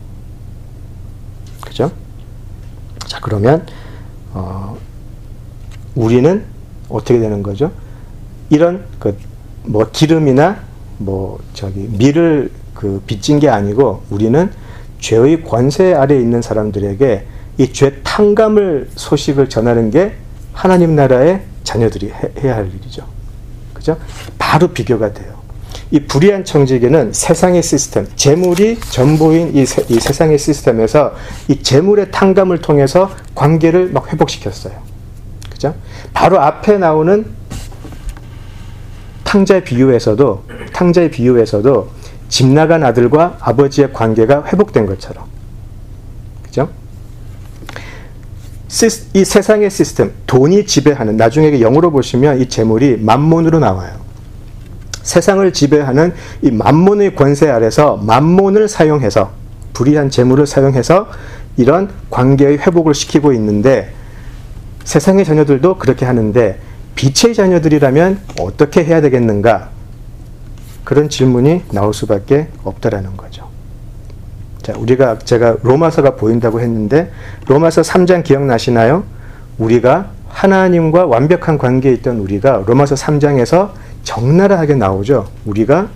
그죠? 자, 그러면 우리는 어떻게 되는 거죠? 이런 기름이나 밀을 빚진 게 아니고 우리는 죄의 권세 아래에 있는 사람들에게 이 죄 탕감을 소식을 전하는 게 하나님 나라의 자녀들이 해야 할 일이죠. 그죠? 바로 비교가 돼요. 이 불의한 청지기는 세상의 시스템, 재물이 전부인 이 세상의 시스템에서 이 재물의 탕감을 통해서 관계를 막 회복시켰어요. 그죠? 바로 앞에 나오는 탕자의 비유에서도 집 나간 아들과 아버지의 관계가 회복된 것처럼. 그죠? 이 세상의 시스템, 돈이 지배하는, 나중에 영어로 보시면 이 재물이 만몬으로 나와요. 세상을 지배하는 이 만몬의 권세 아래서 만몬을 사용해서, 불의한 재물을 사용해서 이런 관계의 회복을 시키고 있는데, 세상의 자녀들도 그렇게 하는데 빛의 자녀들이라면 어떻게 해야 되겠는가? 그런 질문이 나올 수밖에 없다라는 거죠. 자, 제가 로마서가 보인다고 했는데 로마서 3장 기억나시나요? 우리가 하나님과 완벽한 관계에 있던 우리가 로마서 3장에서 적나라하게 나오죠. 우리가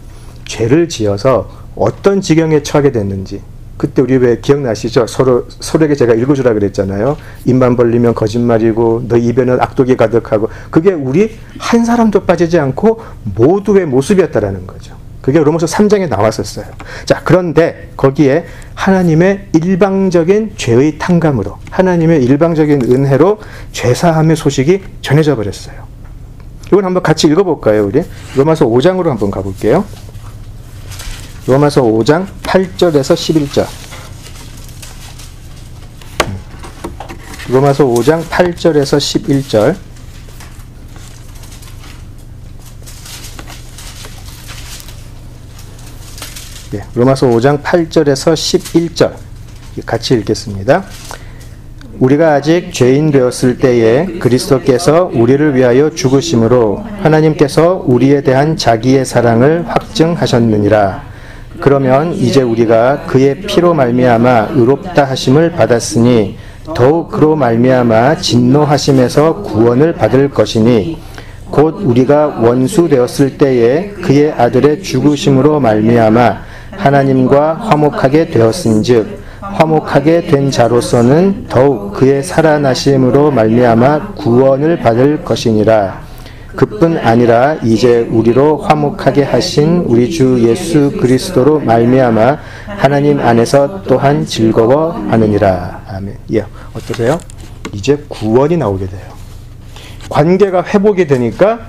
죄를 지어서 어떤 지경에 처하게 됐는지. 그때 우리 왜 기억나시죠? 서로에게 제가 읽어주라 그랬잖아요. 입만 벌리면 거짓말이고 너 입에는 악독이 가득하고, 그게 우리 한 사람도 빠지지 않고 모두의 모습이었다라는 거죠. 그게 로마서 3장에 나왔었어요. 자, 그런데 거기에 하나님의 일방적인 죄의 탕감으로, 하나님의 일방적인 은혜로 죄사함의 소식이 전해져 버렸어요. 이건 한번 같이 읽어볼까요, 우리? 로마서 5장으로 한번 가볼게요. 로마서 5장 8절에서 11절. 로마서 5장 8절에서 11절. 예, 로마서 5장 8절에서 11절 같이 읽겠습니다. 우리가 아직 죄인 되었을 때에 그리스도께서 우리를 위하여 죽으심으로 하나님께서 우리에 대한 자기의 사랑을 확증하셨느니라. 그러면 이제 우리가 그의 피로 말미암아 의롭다 하심을 받았으니 더욱 그로 말미암아 진노하심에서 구원을 받을 것이니 곧 우리가 원수 되었을 때에 그의 아들의 죽으심으로 말미암아 하나님과 화목하게 되었은즉 화목하게 된 자로서는 더욱 그의 살아나심으로 말미암아 구원을 받을 것이니라. 그뿐 아니라 이제 우리로 화목하게 하신 우리 주 예수 그리스도로 말미암아 하나님 안에서 또한 즐거워하느니라. 아멘. 예, 어떠세요? 이제 구원이 나오게 돼요. 관계가 회복이 되니까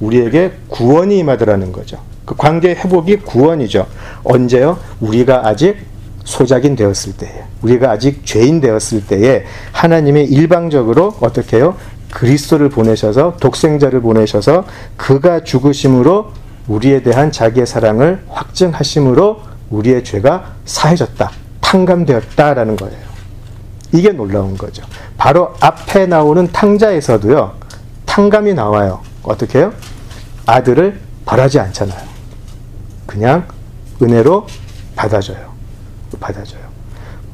우리에게 구원이 임하더라는 거죠. 그 관계 회복이 구원이죠. 언제요? 우리가 아직 소작인 되었을 때에, 우리가 아직 죄인 되었을 때에 하나님이 일방적으로 어떻게 해요? 그리스도를 보내셔서, 독생자를 보내셔서 그가 죽으심으로 우리에 대한 자기의 사랑을 확증하심으로 우리의 죄가 사해졌다, 탕감되었다라는 거예요. 이게 놀라운 거죠. 바로 앞에 나오는 탕자에서도요, 탕감이 나와요. 어떻게 해요? 아들을 벌하지 않잖아요. 그냥 은혜로 받아줘요.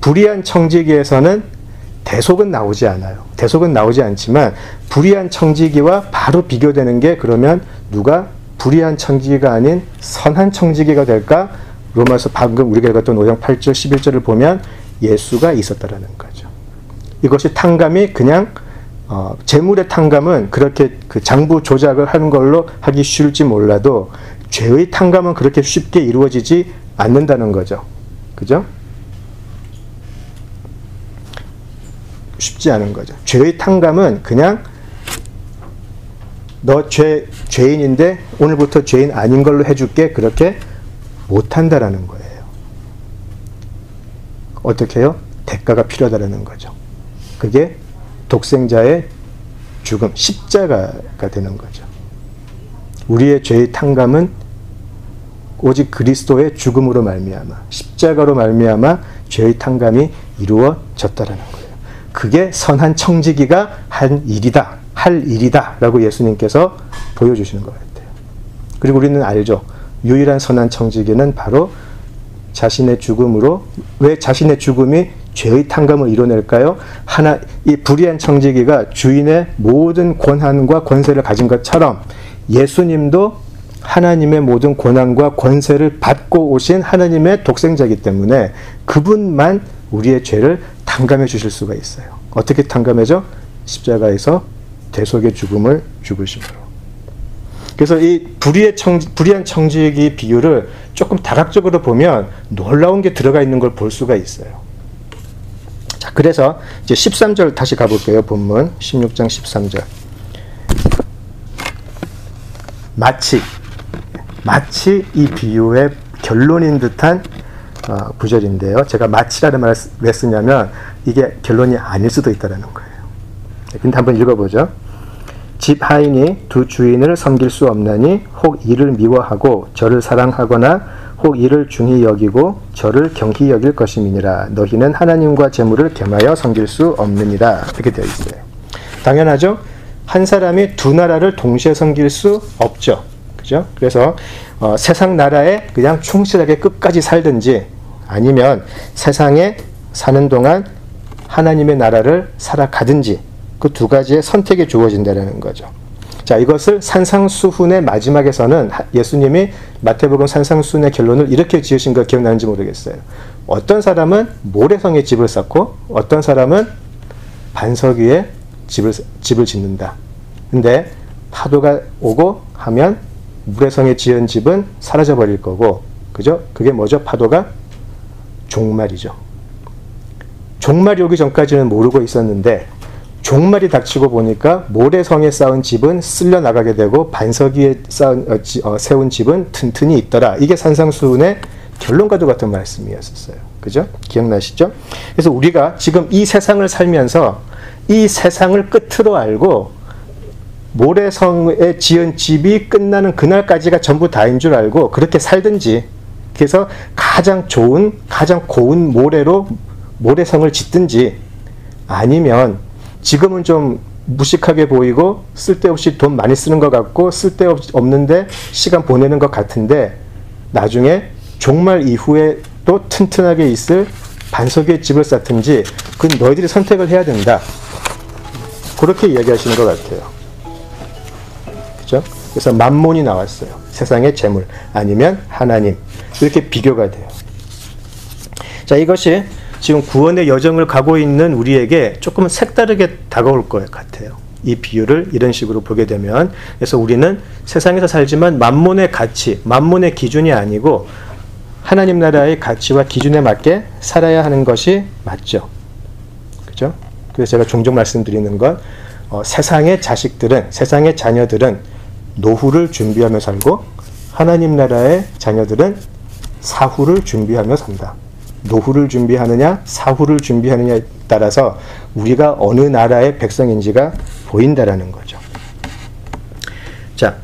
불의한 청지기에서는 대속은 나오지 않아요. 대속은 나오지 않지만 불의한 청지기와 바로 비교되는 게, 그러면 누가 불의한 청지기가 아닌 선한 청지기가 될까? 로마서 방금 우리가 읽었던 5장 8절 11절을 보면 예수가 있었다라는 거죠. 이것이 탕감이 그냥 재물의 탕감은 그렇게 그 장부 조작을 하는 걸로 하기 쉬울지 몰라도 죄의 탕감은 그렇게 쉽게 이루어지지 않는다는 거죠. 그죠? 쉽지 않은 거죠. 죄의 탕감은 그냥 너 죄인인데 오늘부터 죄인 아닌 걸로 해줄게, 그렇게 못한다라는 거예요. 어떻게 해요? 대가가 필요하다는 거죠. 그게 독생자의 죽음, 십자가가 되는 거죠. 우리의 죄의 탕감은 오직 그리스도의 죽음으로 말미암아, 십자가로 말미암아 죄의 탕감이 이루어졌다라는 거예요. 그게 선한 청지기가 할 일이다 라고 예수님께서 보여주시는 것 같아요. 그리고 우리는 알죠. 유일한 선한 청지기는 바로 자신의 죽음으로, 왜 자신의 죽음이 죄의 탕감을 이뤄낼까요? 이 불의한 청지기가 주인의 모든 권한과 권세를 가진 것처럼 예수님도 하나님의 모든 권한과 권세를 받고 오신 하나님의 독생자이기 때문에 그분만 우리의 죄를 탕감해 주실 수가 있어요. 어떻게 탕감해죠? 십자가에서 대속의 죽음을 죽으심으로. 그래서 이 불의한 청지기 비유를 조금 다각적으로 보면 놀라운 게 들어가 있는 걸 볼 수가 있어요. 자, 그래서 이제 13절 다시 가볼게요. 본문 16장 13절. 마치 이 비유의 결론인 듯한 구절인데요. 제가 마치라는 말을 왜 쓰냐면 이게 결론이 아닐 수도 있다는 거예요. 근데 한번 읽어보죠. 집 하인이 두 주인을 섬길 수 없나니 혹 이를 미워하고 저를 사랑하거나 혹 이를 중히 여기고 저를 경히 여길 것임이니라. 너희는 하나님과 재물을 겸하여 섬길 수 없느니라. 이렇게 되어 있어요. 당연하죠. 한 사람이 두 나라를 동시에 섬길 수 없죠. 그죠? 그래서 세상 나라에 그냥 충실하게 끝까지 살든지, 아니면 세상에 사는 동안 하나님의 나라를 살아가든지, 그 두 가지의 선택이 주어진다는 거죠. 자, 이것을 산상수훈의 마지막에서는 예수님이 마태복음 산상수훈의 결론을 이렇게 지으신 거 기억나는지 모르겠어요. 어떤 사람은 모래성에 집을 쌓고 어떤 사람은 반석 위에 집을 짓는다. 근데 파도가 오고 하면 모래성에 지은 집은 사라져 버릴 거고, 그죠? 그게 뭐죠? 파도가 종말이죠. 종말이 오기 전까지는 모르고 있었는데 종말이 닥치고 보니까 모래성에 쌓은 집은 쓸려 나가게 되고 반석 위에 세운 집은 튼튼히 있더라. 이게 산상수훈의 결론과도 같은 말씀이었어요. 그죠? 기억나시죠? 그래서 우리가 지금 이 세상을 살면서 이 세상을 끝으로 알고 모래성에 지은 집이 끝나는 그날까지가 전부 다인 줄 알고 그렇게 살든지, 그래서 가장 좋은, 가장 고운 모래로 모래성을 짓든지, 아니면 지금은 좀 무식하게 보이고 쓸데없이 돈 많이 쓰는 것 같고 쓸데없는데 시간 보내는 것 같은데 나중에 종말 이후에 또 튼튼하게 있을 반석 위에 집을 쌓든지 그건 너희들이 선택을 해야 된다. 그렇게 이야기하시는 것 같아요. 그죠? 그래서 만몬이 나왔어요. 세상의 재물 아니면 하나님, 이렇게 비교가 돼요. 자, 이것이 지금 구원의 여정을 가고 있는 우리에게 조금 색다르게 다가올 것 같아요. 이 비유를 이런 식으로 보게 되면. 그래서 우리는 세상에서 살지만 만몬의 가치, 만몬의 기준이 아니고 하나님 나라의 가치와 기준에 맞게 살아야 하는 것이 맞죠. 그죠? 그래서 제가 종종 말씀드리는 건 세상의 자식들은, 세상의 자녀들은 노후를 준비하며 살고 하나님 나라의 자녀들은 사후를 준비하며 산다. 노후를 준비하느냐 사후를 준비하느냐에 따라서 우리가 어느 나라의 백성인지가 보인다라는 거죠. 자,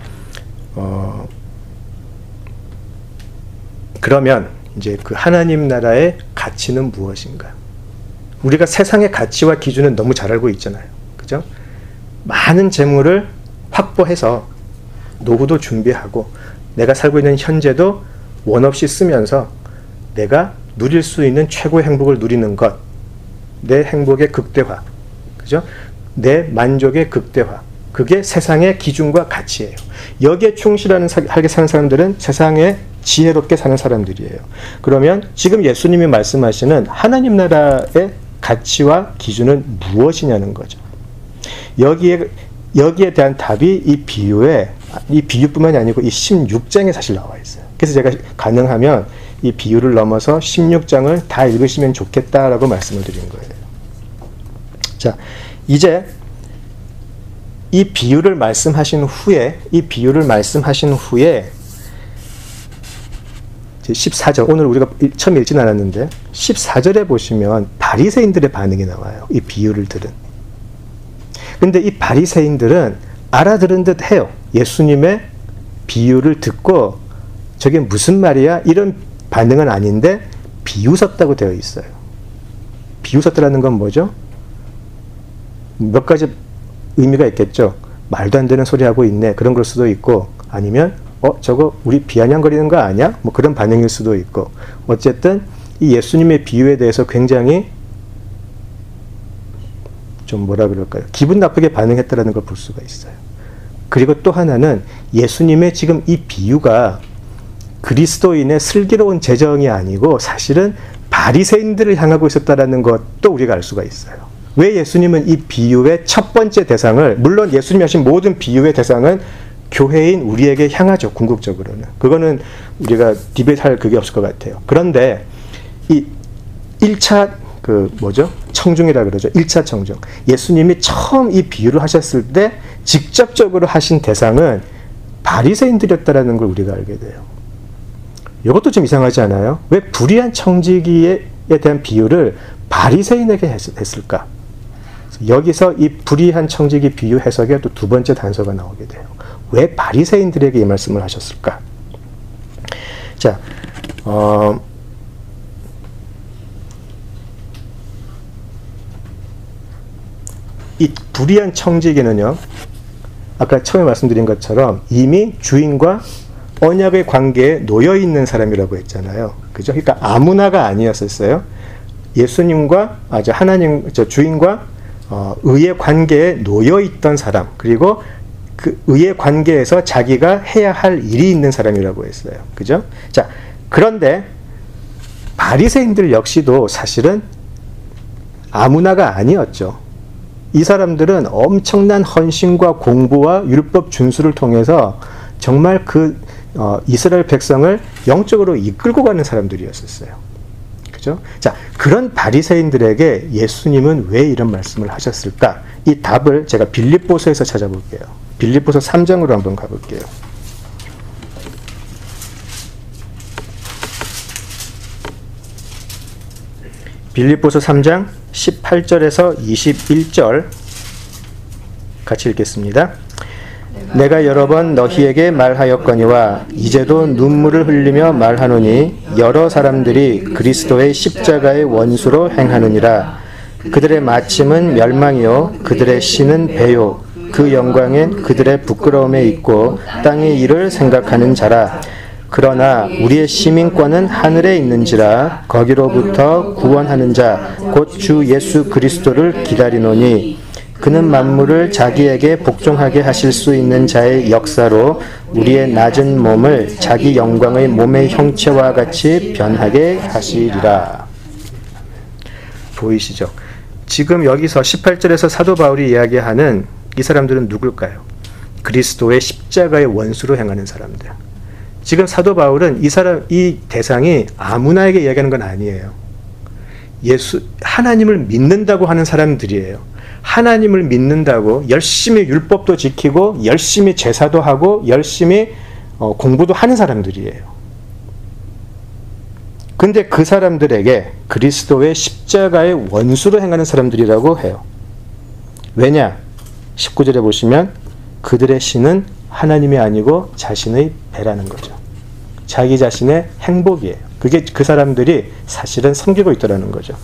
그러면 이제 그 하나님 나라의 가치는 무엇인가? 우리가 세상의 가치와 기준은 너무 잘 알고 있잖아요. 그죠? 많은 재물을 확보해서 노후도 준비하고 내가 살고 있는 현재도 원 없이 쓰면서 내가 누릴 수 있는 최고의 행복을 누리는 것, 내 행복의 극대화, 그죠? 내 만족의 극대화, 그게 세상의 기준과 가치예요. 여기에 충실하게 사는 사람들은 세상에 지혜롭게 사는 사람들이에요. 그러면 지금 예수님이 말씀하시는 하나님 나라의 가치와 기준은 무엇이냐는 거죠. 여기에 대한 답이 이 비유뿐만이 아니고 이 16장에 사실 나와 있어요. 그래서 제가 가능하면 이 비유를 넘어서 16장을 다 읽으시면 좋겠다라고 말씀을 드린 거예요. 자, 이제 이 비유를 말씀하신 후에 14절, 오늘 우리가 처음 읽진 않았는데 14절에 보시면 바리새인들의 반응이 나와요. 이 비유를 들은. 근데 이 바리새인들은 알아들은 듯 해요. 예수님의 비유를 듣고 저게 무슨 말이야? 이런 반응은 아닌데 비웃었다고 되어 있어요. 비웃었다라는 건 뭐죠? 몇 가지 의미가 있겠죠. 말도 안 되는 소리 하고 있네. 그런 걸 수도 있고, 아니면 저거 우리 비아냥거리는 거 아니야? 뭐 그런 반응일 수도 있고. 어쨌든 이 예수님의 비유에 대해서 굉장히 좀 뭐라 그럴까요? 기분 나쁘게 반응했다라는 걸 볼 수가 있어요. 그리고 또 하나는 예수님의 지금 이 비유가 그리스도인의 슬기로운 재정이 아니고 사실은 바리새인들을 향하고 있었다라는 것도 우리가 알 수가 있어요. 왜 예수님은 이 비유의 첫 번째 대상을, 물론 예수님이 하신 모든 비유의 대상은 교회인 우리에게 향하죠. 궁극적으로는. 그거는 우리가 디베이트할 그게 없을 것 같아요. 그런데 이 1차 청중이라 그러죠. 1차 청중. 예수님이 처음 이 비유를 하셨을 때 직접적으로 하신 대상은 바리새인들이었다라는 걸 우리가 알게 돼요. 이것도 좀 이상하지 않아요? 왜 불의한 청지기에 대한 비유를 바리새인에게 했을까? 여기서 이 불의한 청지기 비유 해석에 또 두 번째 단서가 나오게 돼요. 왜 바리새인들에게 이 말씀을 하셨을까? 자, 이 불의한 청지기는요, 아까 처음에 말씀드린 것처럼 이미 주인과 언약의 관계에 놓여 있는 사람이라고 했잖아요. 그죠? 그러니까 아무나가 아니었었어요. 예수님과, 하나님, 주인과 의의 관계에 놓여 있던 사람, 그리고 그 의의 관계에서 자기가 해야 할 일이 있는 사람이라고 했어요. 그죠? 자, 그런데 바리새인들 역시도 사실은 아무나가 아니었죠. 이 사람들은 엄청난 헌신과 공부와 율법 준수를 통해서 정말 이스라엘 백성을 영적으로 이끌고 가는 사람들이었었어요. 그죠? 자, 그런 바리새인들에게 예수님은 왜 이런 말씀을 하셨을까? 이 답을 제가 빌립보서에서 찾아볼게요. 빌립보서 3장으로 한번 가볼게요. 빌립보서 3장 18절에서 21절 같이 읽겠습니다. 내가 여러 번 너희에게 말하였거니와 이제도 눈물을 흘리며 말하노니 여러 사람들이 그리스도의 십자가의 원수로 행하느니라. 그들의 마침은 멸망이요 그들의 신은 배요 그 영광엔 그들의 부끄러움에 있고 땅의 일을 생각하는 자라. 그러나 우리의 시민권은 하늘에 있는지라 거기로부터 구원하는 자 곧 주 예수 그리스도를 기다리노니 그는 만물을 자기에게 복종하게 하실 수 있는 자의 역사로 우리의 낮은 몸을 자기 영광의 몸의 형체와 같이 변하게 하시리라. 보이시죠? 지금 여기서 18절에서 사도 바울이 이야기하는 이 사람들은 누굴까요? 그리스도의 십자가의 원수로 행하는 사람들. 지금 사도 바울은 이 대상이 아무나에게 이야기하는 건 아니에요. 하나님을 믿는다고 하는 사람들이에요. 하나님을 믿는다고 열심히 율법도 지키고 열심히 제사도 하고 열심히 공부도 하는 사람들이에요. 근데 그 사람들에게 그리스도의 십자가의 원수로 행하는 사람들이라고 해요. 왜냐? 19절에 보시면 그들의 신은 하나님이 아니고 자신의 배라는 거죠. 자기 자신의 행복이에요. 그게 그 사람들이 사실은 섬기고 있더라는 거죠.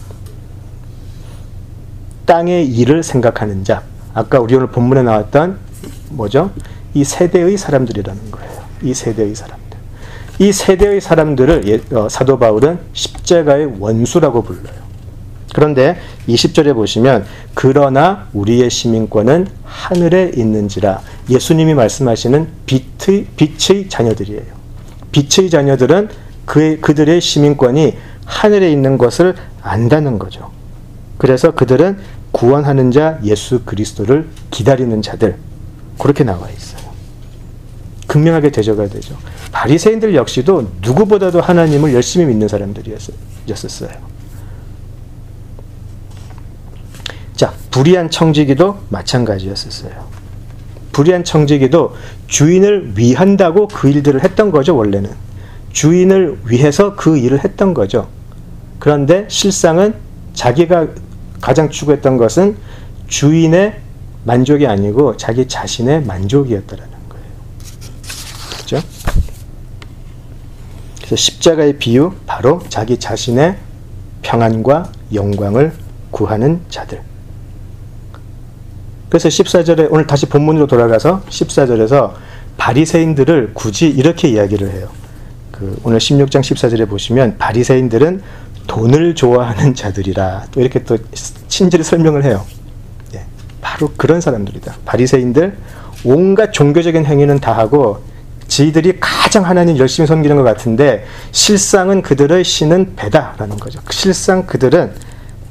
땅의 일을 생각하는 자. 아까 우리 오늘 본문에 나왔던 뭐죠? 이 세대의 사람들이라는 거예요. 이 세대의 사람들. 이 세대의 사람들을 사도 바울은 십자가의 원수라고 불러요. 그런데 20절에 보시면 그러나 우리의 시민권은 하늘에 있는지라. 예수님이 말씀하시는 빛의 자녀들이에요. 빛의 자녀들은 그들의 시민권이 하늘에 있는 것을 안다는 거죠. 그래서 그들은 구원하는 자 예수 그리스도를 기다리는 자들, 그렇게 나와 있어요. 극명하게 대조가 되죠. 바리새인들 역시도 누구보다도 하나님을 열심히 믿는 사람들이었어요. 자, 불의한 청지기도 마찬가지였었어요. 불의한 청지기도 주인을 위한다고 그 일들을 했던 거죠. 원래는 주인을 위해서 그 일을 했던 거죠. 그런데 실상은 자기가 가장 추구했던 것은 주인의 만족이 아니고 자기 자신의 만족이었다라는 거예요. 그렇죠? 그래서 십자가의 비유, 바로 자기 자신의 평안과 영광을 구하는 자들. 그래서 14절에 오늘 다시 본문으로 돌아가서 14절에서 바리새인들을 굳이 이렇게 이야기를 해요. 오늘 16장 14절에 보시면 바리새인들은 돈을 좋아하는 자들이라, 또 이렇게 또 친절히 설명을 해요. 예, 바로 그런 사람들이다. 바리새인들 온갖 종교적인 행위는 다 하고 지들이 가장 하나님 열심히 섬기는 것 같은데 실상은 그들의 신은 배다라는 거죠. 실상 그들은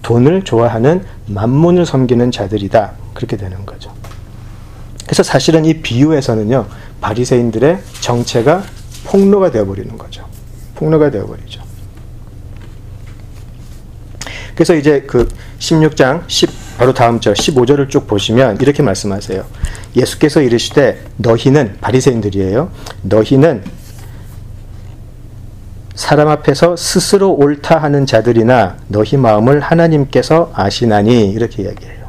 돈을 좋아하는 만몬을 섬기는 자들이다. 그렇게 되는 거죠. 그래서 사실은 이 비유에서는요, 바리새인들의 정체가 폭로가 되어버리는 거죠. 폭로가 되어버리죠. 그래서 이제 16장 바로 다음 절 15절을 쭉 보시면 이렇게 말씀하세요. 예수께서 이르시되 너희는, 바리새인들이에요, 너희는 사람 앞에서 스스로 옳다 하는 자들이나 너희 마음을 하나님께서 아시나니, 이렇게 이야기해요.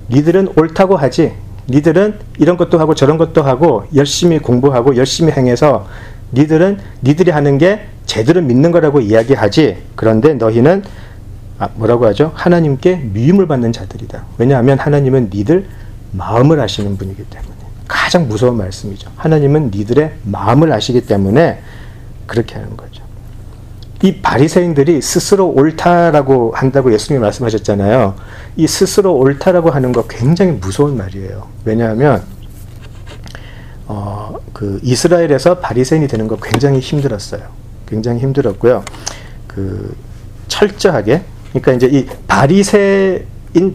니들은 옳다고 하지, 니들은 이런 것도 하고 저런 것도 하고 열심히 공부하고 열심히 행해서 니들이 하는 게 제대로 믿는 거라고 이야기하지. 그런데 너희는 뭐라고 하죠? 하나님께 미움을 받는 자들이다. 왜냐하면 하나님은 니들 마음을 아시는 분이기 때문에. 가장 무서운 말씀이죠. 하나님은 니들의 마음을 아시기 때문에 그렇게 하는 거죠. 이 바리새인들이 스스로 옳다라고 한다고 예수님이 말씀하셨잖아요. 이 스스로 옳다라고 하는 거 굉장히 무서운 말이에요. 왜냐하면 그 이스라엘에서 바리새인이 되는 거 굉장히 힘들었어요. 굉장히 힘들었고요. 그 철저하게, 그러니까 이제 이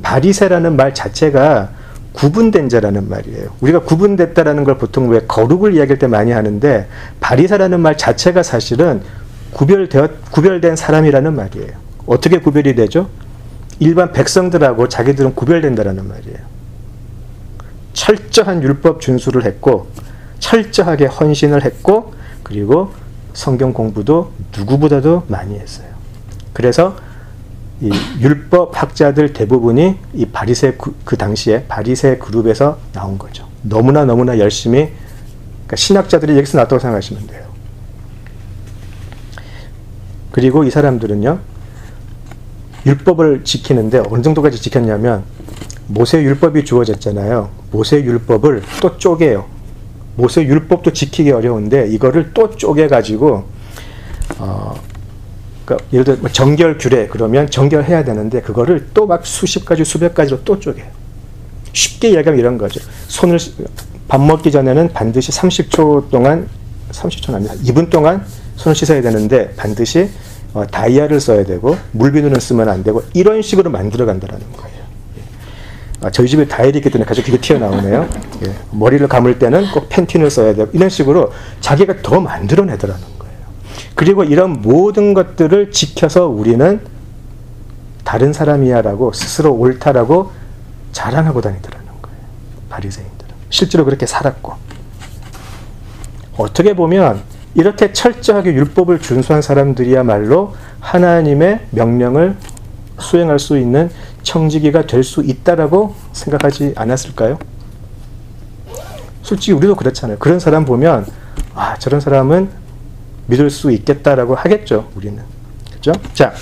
바리새라는 말 자체가 구분된 자라는 말이에요. 우리가 구분됐다라는 걸 보통 왜 거룩을 이야기할 때 많이 하는데, 바리새라는 말 자체가 사실은 구별된 사람이라는 말이에요. 어떻게 구별이 되죠? 일반 백성들하고 자기들은 구별된다라는 말이에요. 철저한 율법 준수를 했고, 철저하게 헌신을 했고, 그리고 성경 공부도 누구보다도 많이 했어요. 그래서 이 율법 학자들 대부분이 이 바리새, 그 당시에 바리새 그룹에서 나온 거죠. 너무나 열심히, 그러니까 신학자들이 여기서 나왔다고 생각하시면 돼요. 그리고 이 사람들은요, 율법을 지키는데 어느 정도까지 지켰냐면, 모세 율법이 주어졌잖아요. 모세 율법을 또 쪼개요. 모세 율법도 지키기 어려운데 이거를 또 쪼개가지고, 그러니까 예를 들어 정결 규례 그러면 정결해야 되는데 그거를 또 막 수십 가지 수백 가지로 또 쪼개요. 쉽게 이야기하면 이런 거죠. 밥 먹기 전에는 반드시 30초는 아니라 2분 동안 손을 씻어야 되는데 반드시 다이아를 써야 되고 물비누는 쓰면 안 되고, 이런 식으로 만들어 간다라는 거예요. 저희 집에 다이어리 있기 때문에 가지고 그게 튀어나오네요. 예. 머리를 감을 때는 꼭 펜틴을 써야 되고, 이런 식으로 자기가 더 만들어내더라는 거예요. 그리고 이런 모든 것들을 지켜서 우리는 다른 사람이야 라고, 스스로 옳다라고 자랑하고 다니더라는 거예요. 바리새인들은 실제로 그렇게 살았고, 어떻게 보면 이렇게 철저하게 율법을 준수한 사람들이야말로 하나님의 명령을 수행할 수 있는 청지기가 될 수 있다라고 생각하지 않았을까요? 솔직히 우리도 그렇잖아요. 그런 사람 보면 저런 사람은 믿을 수 있겠다라고 하겠죠. 우리는. 그렇죠? 자,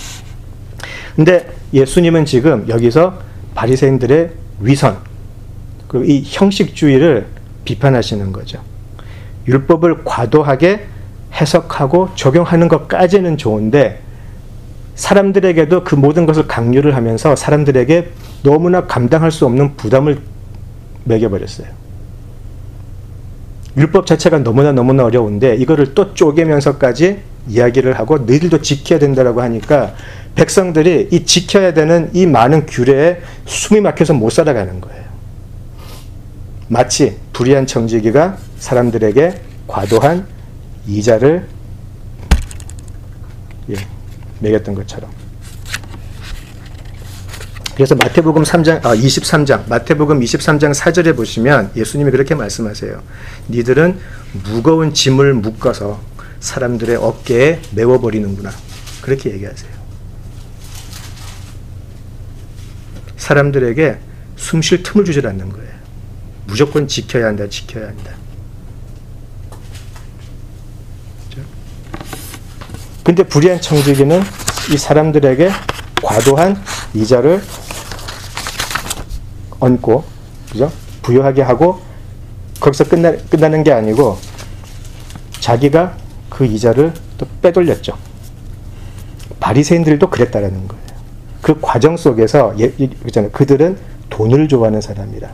근데 예수님은 지금 여기서 바리새인들의 위선, 그리고 이 형식주의를 비판하시는 거죠. 율법을 과도하게 해석하고 적용하는 것까지는 좋은데, 사람들에게도 그 모든 것을 강요를 하면서 사람들에게 너무나 감당할 수 없는 부담을 매겨버렸어요. 율법 자체가 너무나 어려운데 이거를 또 쪼개면서까지 이야기를 하고 너희들도 지켜야 된다라고 하니까 백성들이 이 지켜야 되는 이 많은 규례에 숨이 막혀서 못 살아가는 거예요. 마치 불의한 청지기가 사람들에게 과도한 이자를 매겼던 것처럼. 그래서 마태복음 23장, 마태복음 23장 4절에 보시면 예수님이 그렇게 말씀하세요. 니들은 무거운 짐을 묶어서 사람들의 어깨에 메워버리는구나. 그렇게 얘기하세요. 사람들에게 숨 쉴 틈을 주지 않는 거예요. 무조건 지켜야 한다. 근데 불의한 청지기는 이 사람들에게 과도한 이자를 얹고, 그죠? 부여하게 하고, 거기서 끝나는 게 아니고 자기가 그 이자를 또 빼돌렸죠. 바리새인들도 그랬다라는 거예요. 그 과정 속에서 그렇잖아요. 그들은 돈을 좋아하는 사람이라.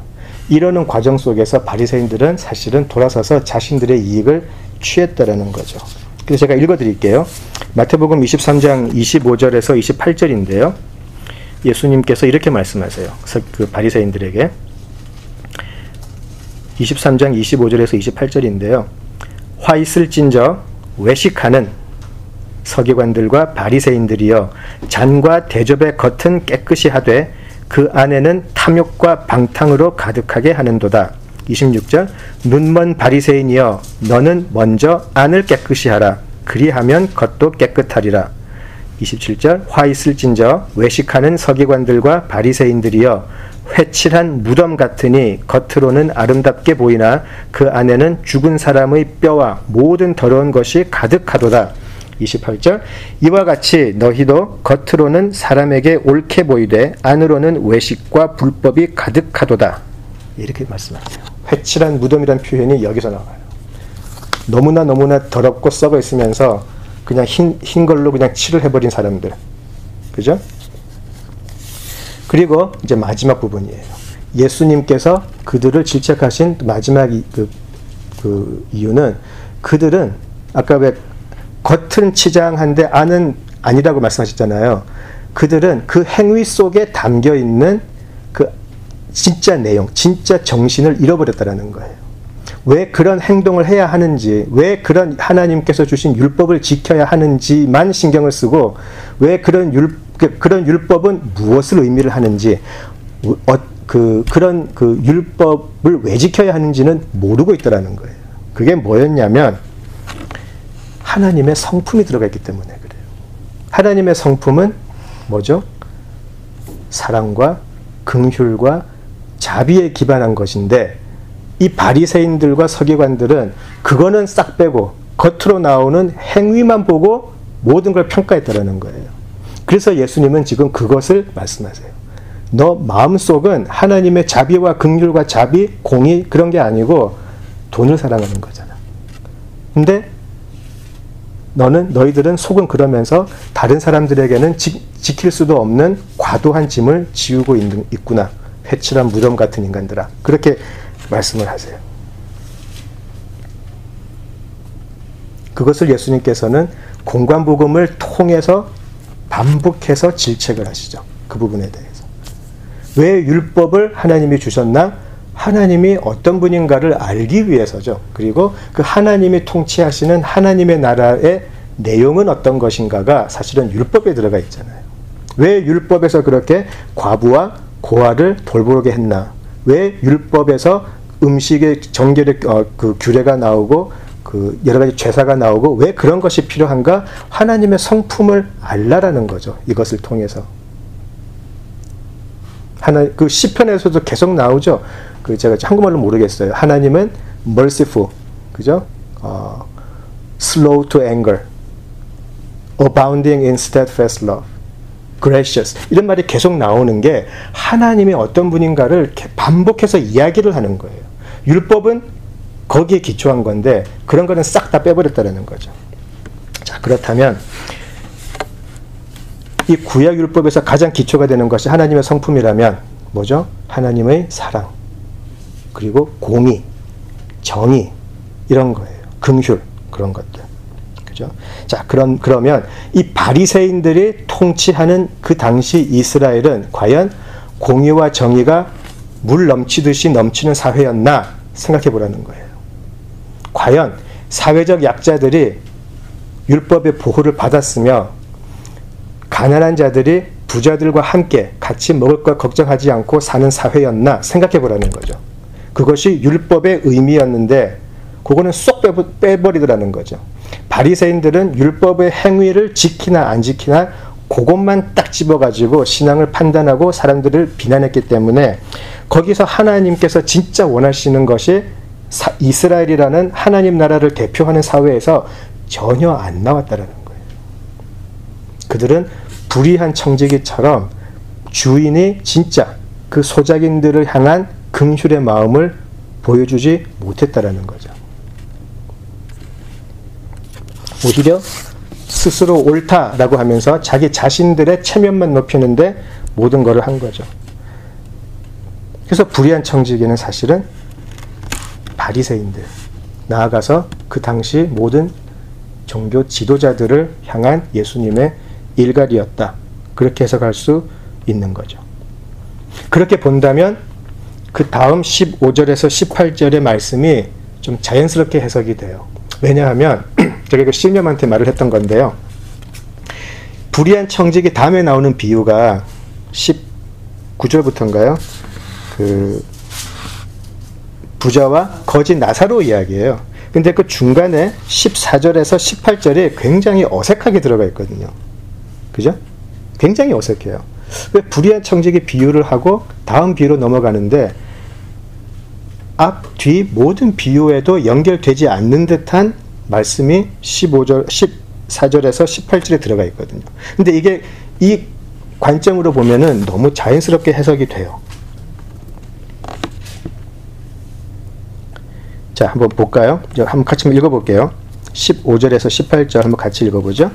이러는 과정 속에서 바리새인들은 사실은 돌아서서 자신들의 이익을 취했다라는 거죠. 그래서 제가 읽어드릴게요. 마태복음 23장 25절에서 28절인데요. 예수님께서 이렇게 말씀하세요. 그 바리새인들에게. 23장 25절에서 28절인데요. 화 있을진저 외식하는 서기관들과 바리새인들이여, 잔과 대접의 겉은 깨끗이 하되 그 안에는 탐욕과 방탕으로 가득하게 하는도다. 26절 눈먼 바리새인이여, 너는 먼저 안을 깨끗이 하라. 그리하면 겉도 깨끗하리라. 27절 화 있을진저 외식하는 서기관들과 바리새인들이여, 회칠한 무덤 같으니 겉으로는 아름답게 보이나 그 안에는 죽은 사람의 뼈와 모든 더러운 것이 가득하도다. 28절 이와 같이 너희도 겉으로는 사람에게 옳게 보이되 안으로는 외식과 불법이 가득하도다. 이렇게 말씀하세요. 회칠한 무덤이란 표현이 여기서 나와요. 너무나 더럽고 썩어 있으면서 그냥 흰 걸로 그냥 칠을 해버린 사람들. 그죠? 그리고 이제 마지막 부분이에요. 예수님께서 그들을 질책하신 마지막 그 이유는 그들은 아까 왜 겉은 치장한데 안은 아니라고 말씀하셨잖아요. 그들은 그 행위 속에 담겨 있는 그 진짜 내용, 진짜 정신을 잃어버렸다라는 거예요. 왜 그런 행동을 해야 하는지, 왜 그런 하나님께서 주신 율법을 지켜야 하는지만 신경을 쓰고, 왜 그런 율법은 무엇을 의미를 하는지, 그런 율법을 왜 지켜야 하는지는 모르고 있더라는 거예요. 그게 뭐였냐면 하나님의 성품이 들어가 있기 때문에 그래요. 하나님의 성품은 뭐죠? 사랑과 긍휼과 자비에 기반한 것인데, 이 바리새인들과 서기관들은 그거는 싹 빼고 겉으로 나오는 행위만 보고 모든 걸 평가했다라는 거예요. 그래서 예수님은 지금 그것을 말씀하세요. 너 마음속은 하나님의 자비와 긍휼과 자비, 공의 그런 게 아니고 돈을 사랑하는 거잖아. 근데 너희들은 속은 그러면서 다른 사람들에게는 지킬 수도 없는 과도한 짐을 지우고 있구나. 회칠한 무덤 같은 인간들아. 그렇게 말씀을 하세요. 그것을 예수님께서는 공관복음을 통해서 반복해서 질책을 하시죠. 그 부분에 대해서. 왜 율법을 하나님이 주셨나? 하나님이 어떤 분인가를 알기 위해서죠. 그리고 그 하나님이 통치하시는 하나님의 나라의 내용은 어떤 것인가가 사실은 율법에 들어가 있잖아요. 왜 율법에서 그렇게 과부와 고아를 돌보게 했나? 왜 율법에서 음식의 정결의 그 규례가 나오고 그 여러 가지 죄사가 나오고 왜 그런 것이 필요한가? 하나님의 성품을 알라라는 거죠. 이것을 통해서. 그 시편에서도 계속 나오죠. 그 제가 한국말로 모르겠어요. 하나님은 merciful, 그죠? slow to anger, abounding in steadfast love, gracious. 이런 말이 계속 나오는 게 하나님이 어떤 분인가를 이렇게 반복해서 이야기를 하는 거예요. 율법은 거기에 기초한 건데 그런 거는 싹 다 빼버렸다는 거죠. 자, 그렇다면 이 구약 율법에서 가장 기초가 되는 것이 하나님의 성품이라면 뭐죠? 하나님의 사랑, 그리고 공의, 정의 이런 거예요. 긍휼 그런 것들. 그죠? 자, 그러면 이 바리새인들이 통치하는 그 당시 이스라엘은 과연 공의와 정의가 물 넘치듯이 넘치는 사회였나 생각해 보라는 거예요. 과연 사회적 약자들이 율법의 보호를 받았으며 가난한 자들이 부자들과 함께 같이 먹을 것 걱정하지 않고 사는 사회였나 생각해 보라는 거죠. 그것이 율법의 의미였는데 그거는 쏙 빼버리더라는 거죠. 바리새인들은 율법의 행위를 지키나 안 지키나 그것만 딱 집어가지고 신앙을 판단하고 사람들을 비난했기 때문에 거기서 하나님께서 진짜 원하시는 것이 이스라엘이라는 하나님 나라를 대표하는 사회에서 전혀 안 나왔다라는 거예요. 그들은 불의한 청지기처럼 주인이 진짜 그 소작인들을 향한 긍휼의 마음을 보여주지 못했다라는 거죠. 오히려 스스로 옳다라고 하면서 자기 자신들의 체면만 높이는데 모든 것을 한 거죠. 그래서 불의한 청지기는 사실은 바리새인들, 나아가서 그 당시 모든 종교 지도자들을 향한 예수님의 일갈이었다. 그렇게 해석할 수 있는 거죠. 그렇게 본다면 그 다음 15절에서 18절의 말씀이 좀 자연스럽게 해석이 돼요. 왜냐하면 제가 그 신념한테 말을 했던 건데요. 불의한 청지기 다음에 나오는 비유가 19절부터인가요? 그 부자와 거지 나사로 이야기예요. 근데 그 중간에 14절에서 18절이 굉장히 어색하게 들어가 있거든요. 그죠? 굉장히 어색해요. 왜 불의한 청지기 비유를 하고 다음 비유로 넘어가는데 앞, 뒤 모든 비유에도 연결되지 않는 듯한 말씀이 14절에서 18절에 들어가 있거든요. 근데 이게 이 관점으로 보면은 너무 자연스럽게 해석이 돼요. 자, 한번 볼까요? 한번 같이 읽어볼게요. 15절에서 18절 한번 같이 읽어보죠.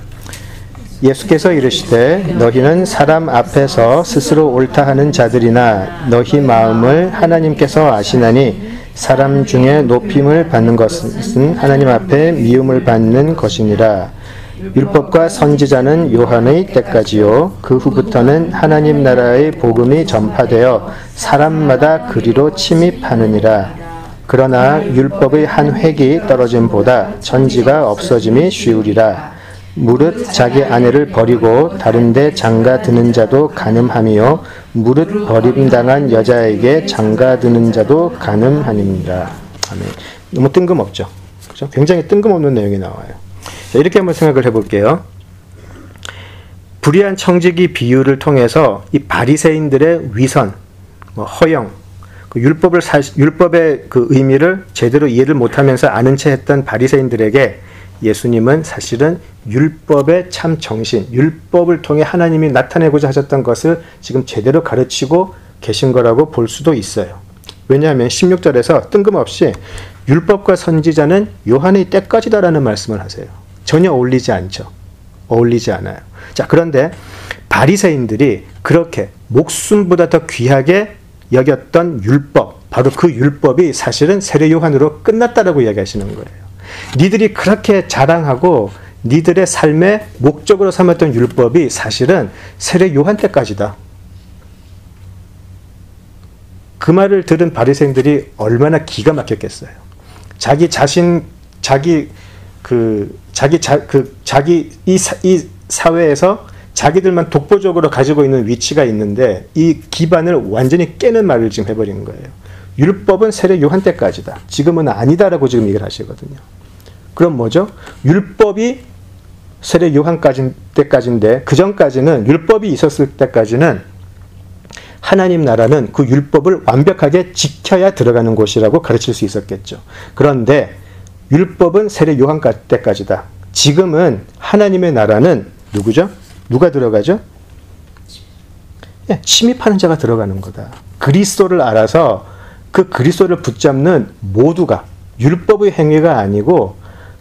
예수께서 이르시되 너희는 사람 앞에서 스스로 옳다 하는 자들이나 너희 마음을 하나님께서 아시나니 사람 중에 높임을 받는 것은 하나님 앞에 미움을 받는 것이니라. 율법과 선지자는 요한의 때까지요 그 후부터는 하나님 나라의 복음이 전파되어 사람마다 그리로 침입하느니라. 그러나 율법의 한 획이 떨어짐보다 천지가 없어짐이 쉬우리라. 무릇 자기 아내를 버리고 다른 데 장가드는 자도 가늠하며 무릇 버림당한 여자에게 장가드는 자도 가늠하니라. 아멘. 너무 뜬금없죠. 그죠? 굉장히 뜬금없는 내용이 나와요. 자, 이렇게 한번 생각을 해볼게요. 불의한 청지기 비유를 통해서 이 바리새인들의 위선, 허영, 율법의 그 의미를 제대로 이해를 못하면서 아는 채 했던 바리새인들에게 예수님은 사실은 율법의 참 정신, 율법을 통해 하나님이 나타내고자 하셨던 것을 지금 제대로 가르치고 계신 거라고 볼 수도 있어요. 왜냐하면 16절에서 뜬금없이 율법과 선지자는 요한의 때까지다라는 말씀을 하세요. 전혀 어울리지 않죠. 어울리지 않아요. 자, 그런데 바리새인들이 그렇게 목숨보다 더 귀하게 여겼던 율법, 바로 그 율법이 사실은 세례 요한으로 끝났다라고 이야기하시는 거예요. 니들이 그렇게 자랑하고 니들의 삶의 목적으로 삼았던 율법이 사실은 세례 요한 때까지다. 그 말을 들은 바리새인들이 얼마나 기가 막혔겠어요. 이 사회에서 자기들만 독보적으로 가지고 있는 위치가 있는데 이 기반을 완전히 깨는 말을 지금 해버리는 거예요. 율법은 세례 요한 때까지다. 지금은 아니다라고 지금 얘기를 하시거든요. 그럼 뭐죠? 율법이 세례 요한 때까지인데 그 전까지는 율법이 있었을 때까지는 하나님 나라는 그 율법을 완벽하게 지켜야 들어가는 곳이라고 가르칠 수 있었겠죠. 그런데 율법은 세례 요한 때까지다. 지금은 하나님의 나라는 누구죠? 누가 들어가죠? 침입하는 자가 들어가는 거다. 그리스도를 알아서 그 그리스도를 붙잡는 모두가 율법의 행위가 아니고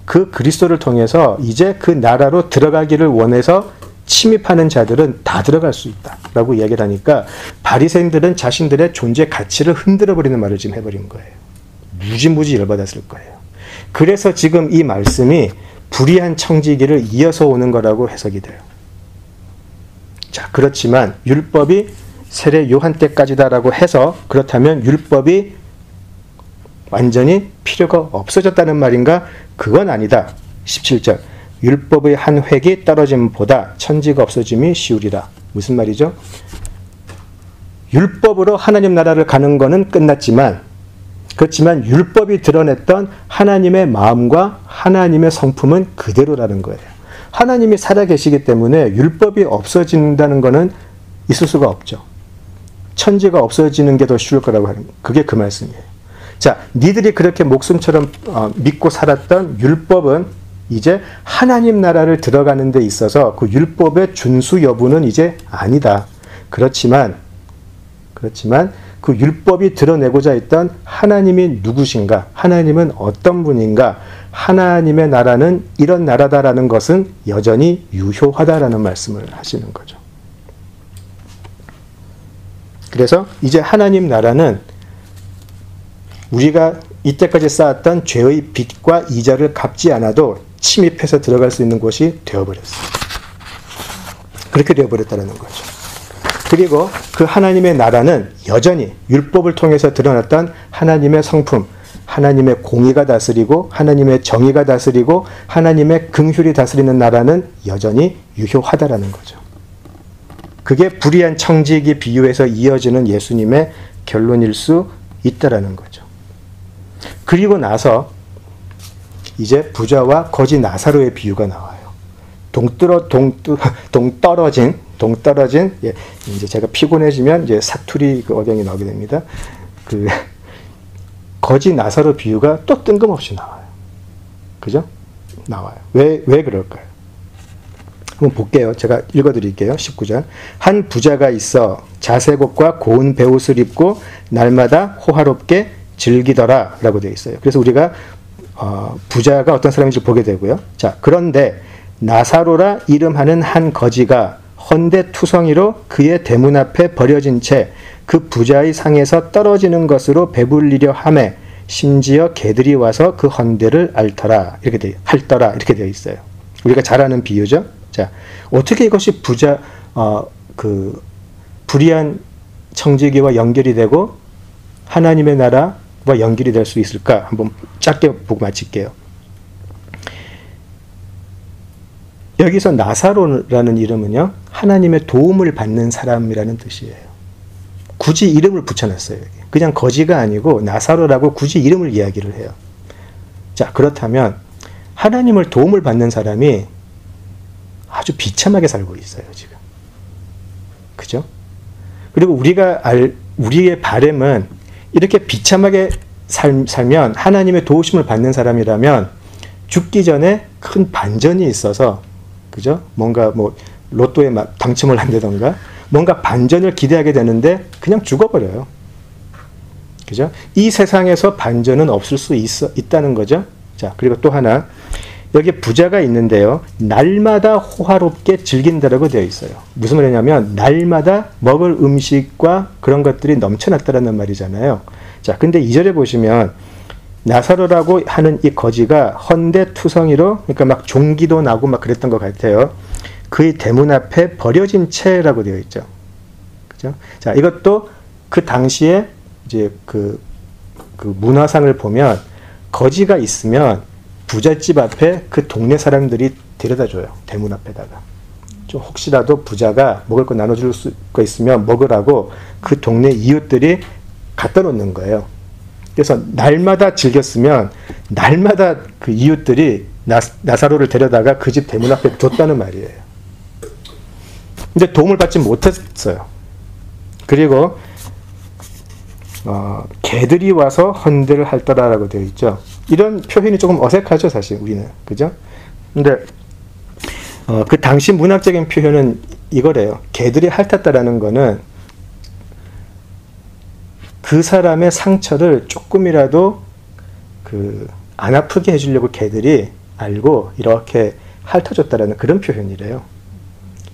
그 그리스도를 통해서 이제 그 나라로 들어가기를 원해서 침입하는 자들은 다 들어갈 수 있다라고 이야기를 하니까 바리새인들은 자신들의 존재 가치를 흔들어버리는 말을 지금 해버린 거예요. 무지무지 열받았을 거예요. 그래서 지금 이 말씀이 불의한 청지기를 이어서 오는 거라고 해석이 돼요. 자, 그렇지만 율법이 세례 요한 때까지다라고 해서 그렇다면 율법이 완전히 필요가 없어졌다는 말인가? 그건 아니다. 17절. 율법의 한 획이 떨어짐보다 천지가 없어짐이 쉬우리라. 무슨 말이죠? 율법으로 하나님 나라를 가는 거는 끝났지만 그렇지만 율법이 드러냈던 하나님의 마음과 하나님의 성품은 그대로라는 거예요. 하나님이 살아계시기 때문에 율법이 없어진다는 거는 있을 수가 없죠. 천지가 없어지는 게 더 쉬울 거라고 하는 그게 그 말씀이에요. 자, 니들이 그렇게 목숨처럼 믿고 살았던 율법은 이제 하나님 나라를 들어가는 데 있어서 그 율법의 준수 여부는 이제 아니다. 그렇지만 그 율법이 드러내고자 했던 하나님이 누구신가? 하나님은 어떤 분인가? 하나님의 나라는 이런 나라다라는 것은 여전히 유효하다라는 말씀을 하시는 거죠. 그래서 이제 하나님 나라는 우리가 이때까지 쌓았던 죄의 빚과 이자를 갚지 않아도 침입해서 들어갈 수 있는 곳이 되어버렸어요. 그렇게 되어버렸다는 거죠. 그리고 그 하나님의 나라는 여전히 율법을 통해서 드러났던 하나님의 성품, 하나님의 공의가 다스리고 하나님의 정의가 다스리고 하나님의 긍휼이 다스리는 나라는 여전히 유효하다라는 거죠. 그게 불의한 청지기 비유에서 이어지는 예수님의 결론일 수 있다라는 거죠. 그리고 나서 이제 부자와 거지 나사로의 비유가 나와요. 동떨어진 예, 이제 제가 피곤해지면 이제 사투리 그 억양이 나오게 됩니다. 그 거지 나사로 비유가 또 뜬금없이 나와요. 그죠? 나와요. 왜 그럴까요? 한번 볼게요. 제가 읽어드릴게요. 19절. 한 부자가 있어 자색옷과 고운 베옷을 입고 날마다 호화롭게 즐기더라 라고 되어 있어요. 그래서 우리가 부자가 어떤 사람인지 보게 되고요. 자, 그런데 나사로라 이름하는 한 거지가 헌데투성이로 그의 대문 앞에 버려진 채 그 부자의 상에서 떨어지는 것으로 배불리려 하매 심지어 개들이 와서 그 헌데를 앓더라 이렇게 되어 있어요. 우리가 잘 아는 비유죠. 자, 어떻게 이것이 그 불의한 청지기와 연결이 되고 하나님의 나라와 연결이 될 수 있을까? 한번 짧게 보고 마칠게요. 여기서 나사로라는 이름은요, 하나님의 도움을 받는 사람이라는 뜻이에요. 굳이 이름을 붙여놨어요. 그냥 거지가 아니고 나사로라고 굳이 이름을 이야기를 해요. 자, 그렇다면 하나님을 도움을 받는 사람이 아주 비참하게 살고 있어요, 지금. 그죠? 그리고 우리의 바람은 이렇게 비참하게 살면 하나님의 도우심을 받는 사람이라면 죽기 전에 큰 반전이 있어서, 그죠? 뭔가 로또에 막 당첨을 한다던가 뭔가 반전을 기대하게 되는데 그냥 죽어버려요. 그죠? 이 세상에서 반전은 없을 수 있다는 거죠. 자, 그리고 또 하나, 여기 부자가 있는데요. 날마다 호화롭게 즐긴다라고 되어 있어요. 무슨 말이냐면 날마다 먹을 음식과 그런 것들이 넘쳐났다라는 말이잖아요. 자, 근데 2절에 보시면 나사로라고 하는 이 거지가 헌데투성이로, 그러니까 막 종기도 나고 막 그랬던 것 같아요. 그의 대문 앞에 버려진 채라고 되어 있죠. 그죠? 자, 이것도 그 당시에 이제 그 문화상을 보면 거지가 있으면 부잣집 앞에 그 동네 사람들이 데려다 줘요. 대문 앞에다가. 좀 혹시라도 부자가 먹을 거 나눠줄 거 있으면 먹으라고 그 동네 이웃들이 갖다 놓는 거예요. 그래서 날마다 즐겼으면 날마다 그 이웃들이 나사로를 데려다가 그 집 대문 앞에 뒀다는 말이에요. 근데 도움을 받지 못했어요. 그리고 개들이 와서 헌데를 핥더라라고 되어 있죠. 이런 표현이 조금 어색하죠, 사실 우리는. 그죠? 근데 그 당시 문학적인 표현은 이거래요. 개들이 핥았다라는 거는 그 사람의 상처를 조금이라도 안 아프게 해주려고 개들이 알고 이렇게 핥아줬다라는 그런 표현이래요.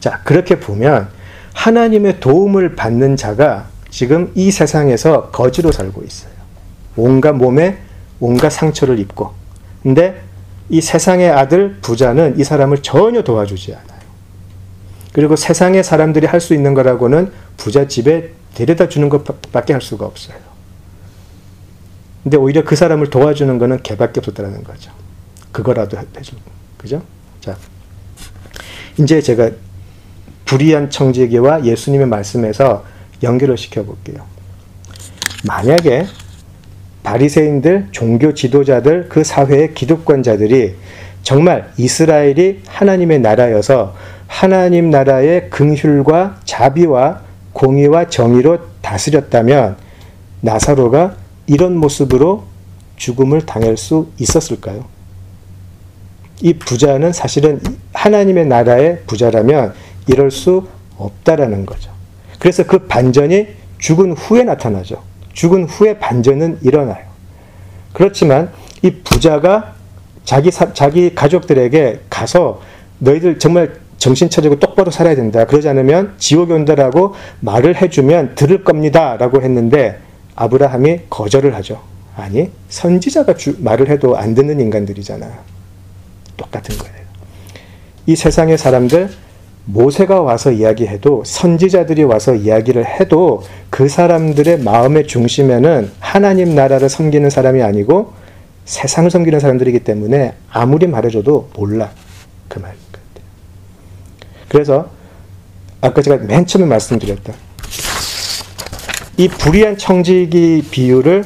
자, 그렇게 보면 하나님의 도움을 받는 자가 지금 이 세상에서 거지로 살고 있어요. 온갖 몸에 온갖 상처를 입고. 근데 이 세상의 아들 부자는 이 사람을 전혀 도와주지 않아요. 그리고 세상의 사람들이 할 수 있는 거라고는 부잣집에 데려다 주는 것밖에 할 수가 없어요. 근데 오히려 그 사람을 도와주는 거는 개밖에 없었다는 거죠. 그거라도 해주고. 그죠? 자, 이제 제가 불의한 청지기와 예수님의 말씀에서 연결을 시켜볼게요. 만약에 바리새인들, 종교 지도자들, 그 사회의 기득권자들이 정말 이스라엘이 하나님의 나라여서 하나님 나라의 긍휼과 자비와 공의와 정의로 다스렸다면 나사로가 이런 모습으로 죽음을 당할 수 있었을까요? 이 부자는 사실은 하나님의 나라의 부자라면 이럴 수 없다라는 거죠. 그래서 그 반전이 죽은 후에 나타나죠. 죽은 후에 반전은 일어나요. 그렇지만 이 부자가 자기 가족들에게 가서 너희들 정말 정신 차리고 똑바로 살아야 된다. 그러지 않으면 지옥에 온다라고 말을 해주면 들을 겁니다. 라고 했는데 아브라함이 거절을 하죠. 아니, 선지자가 말을 해도 안 듣는 인간들이잖아. 똑같은 거예요. 이 세상의 사람들, 모세가 와서 이야기해도, 선지자들이 와서 이야기를 해도 그 사람들의 마음의 중심에는 하나님 나라를 섬기는 사람이 아니고 세상을 섬기는 사람들이기 때문에 아무리 말해줘도 몰라. 그 말. 그래서 아까 제가 맨 처음에 말씀드렸던 이 불의한 청지기 비유를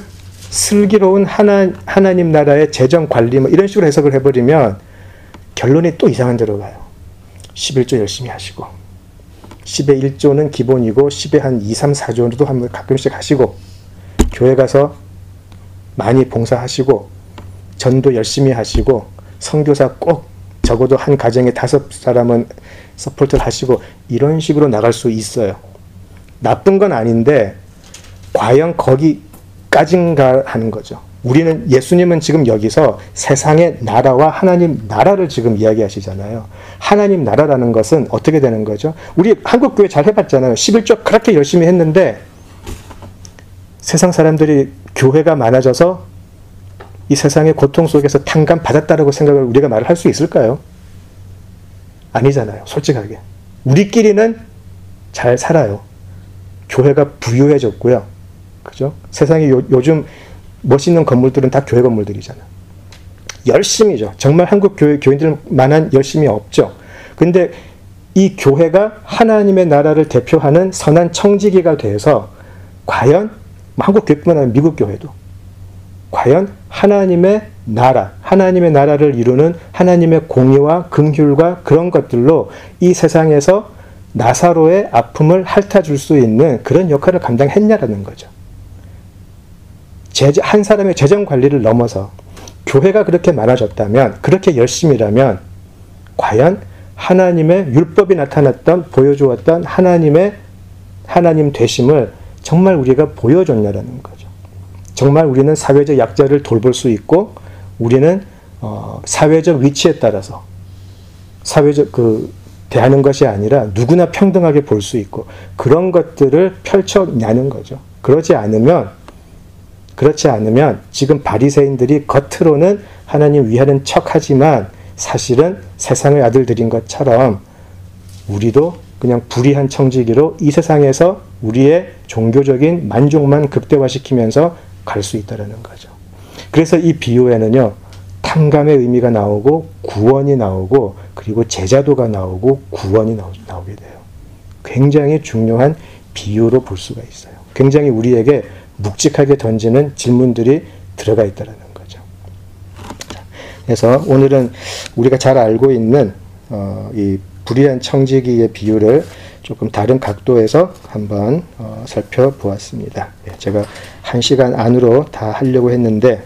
슬기로운 하나님 나라의 재정 관리 이런 식으로 해석을 해버리면 결론이 또 이상한 데로 가요. 11조 열심히 하시고 10의 1조는 기본이고 10의 한 2, 3, 4조도 한번 가끔씩 하시고 교회 가서 많이 봉사하시고 전도 열심히 하시고 선교사 꼭 적어도 한 가정에 5사람은 서포트를 하시고 이런 식으로 나갈 수 있어요. 나쁜 건 아닌데 과연 거기까진가 하는 거죠. 예수님은 지금 여기서 세상의 나라와 하나님 나라를 지금 이야기하시잖아요. 하나님 나라라는 것은 어떻게 되는 거죠? 우리 한국교회 잘 해봤잖아요. 11조 그렇게 열심히 했는데 세상 사람들이 교회가 많아져서 이 세상의 고통 속에서 탕감 받았다라고 생각을 우리가 말을 할 수 있을까요? 아니잖아요. 솔직하게. 우리끼리는 잘 살아요. 교회가 부유해졌고요. 그죠? 세상에 요즘 멋있는 건물들은 다 교회 건물들이잖아요. 열심히죠. 정말 한국 교인들만한 열심이 없죠. 근데 이 교회가 하나님의 나라를 대표하는 선한 청지기가 돼서 과연 한국 교회뿐만 아니라 미국 교회도 과연 하나님의 나라를 이루는 하나님의 공의와 긍휼과 그런 것들로 이 세상에서 나사로의 아픔을 핥아줄 수 있는 그런 역할을 감당했냐라는 거죠. 한 사람의 재정 관리를 넘어서 교회가 그렇게 많아졌다면, 그렇게 열심이라면 과연 하나님의 율법이 나타났던, 보여주었던 하나님 되심을 정말 우리가 보여줬냐라는 거죠. 정말 우리는 사회적 약자를 돌볼 수 있고, 우리는 사회적 위치에 따라서 사회적 대하는 것이 아니라 누구나 평등하게 볼 수 있고 그런 것들을 펼쳐냐는 거죠. 그렇지 않으면 지금 바리새인들이 겉으로는 하나님 위하는 척하지만 사실은 세상의 아들들인 것처럼 우리도 그냥 불의한 청지기로 이 세상에서 우리의 종교적인 만족만 극대화시키면서 갈 수 있다는 거죠. 그래서 이 비유에는요, 탕감의 의미가 나오고 구원이 나오고 그리고 제자도가 나오고 구원이 나오게 돼요. 굉장히 중요한 비유로 볼 수가 있어요. 굉장히 우리에게 묵직하게 던지는 질문들이 들어가 있다는 거죠. 그래서 오늘은 우리가 잘 알고 있는 이 불의한 청지기의 비유를 조금 다른 각도에서 한번 살펴보았습니다. 제가 1시간 안으로 다 하려고 했는데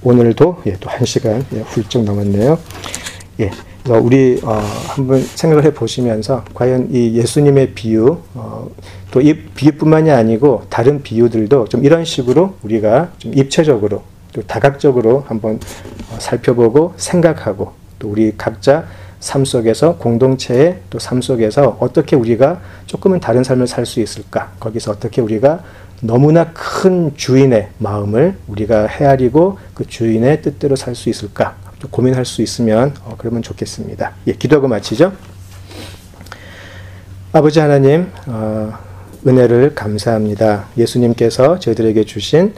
오늘도 또 1시간 훌쩍 넘었네요. 그래서 우리 한번 생각을 해보시면서 과연 이 예수님의 비유, 또 이 비유뿐만이 아니고 다른 비유들도 좀 이런 식으로 우리가 좀 입체적으로 또 다각적으로 한번 살펴보고 생각하고, 또 우리 각자 삶 속에서, 공동체의 또 삶 속에서 어떻게 우리가 조금은 다른 삶을 살 수 있을까, 거기서 어떻게 우리가 너무나 큰 주인의 마음을 우리가 헤아리고 그 주인의 뜻대로 살 수 있을까 또 고민할 수 있으면 그러면 좋겠습니다. 기도하고 마치죠. 아버지 하나님, 은혜를 감사합니다. 예수님께서 저희들에게 주신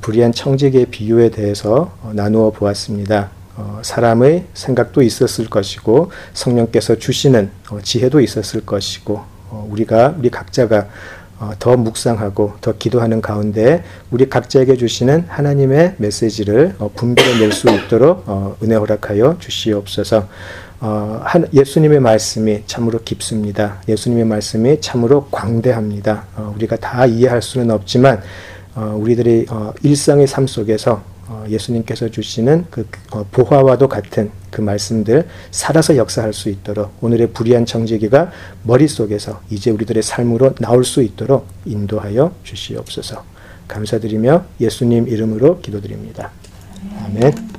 불의한 청지기의 비유에 대해서 나누어 보았습니다. 사람의 생각도 있었을 것이고 성령께서 주시는 지혜도 있었을 것이고, 우리 각자가 더 묵상하고 더 기도하는 가운데 우리 각자에게 주시는 하나님의 메시지를 분별해낼 수 있도록 은혜 허락하여 주시옵소서. 예수님의 말씀이 참으로 깊습니다. 예수님의 말씀이 참으로 광대합니다. 우리가 다 이해할 수는 없지만 우리들의 일상의 삶 속에서 예수님께서 주시는 그 보화와도 같은 그 말씀들 살아서 역사할 수 있도록, 오늘의 불의한 청지기가 머릿속에서 이제 우리들의 삶으로 나올 수 있도록 인도하여 주시옵소서. 감사드리며 예수님 이름으로 기도드립니다. 아멘.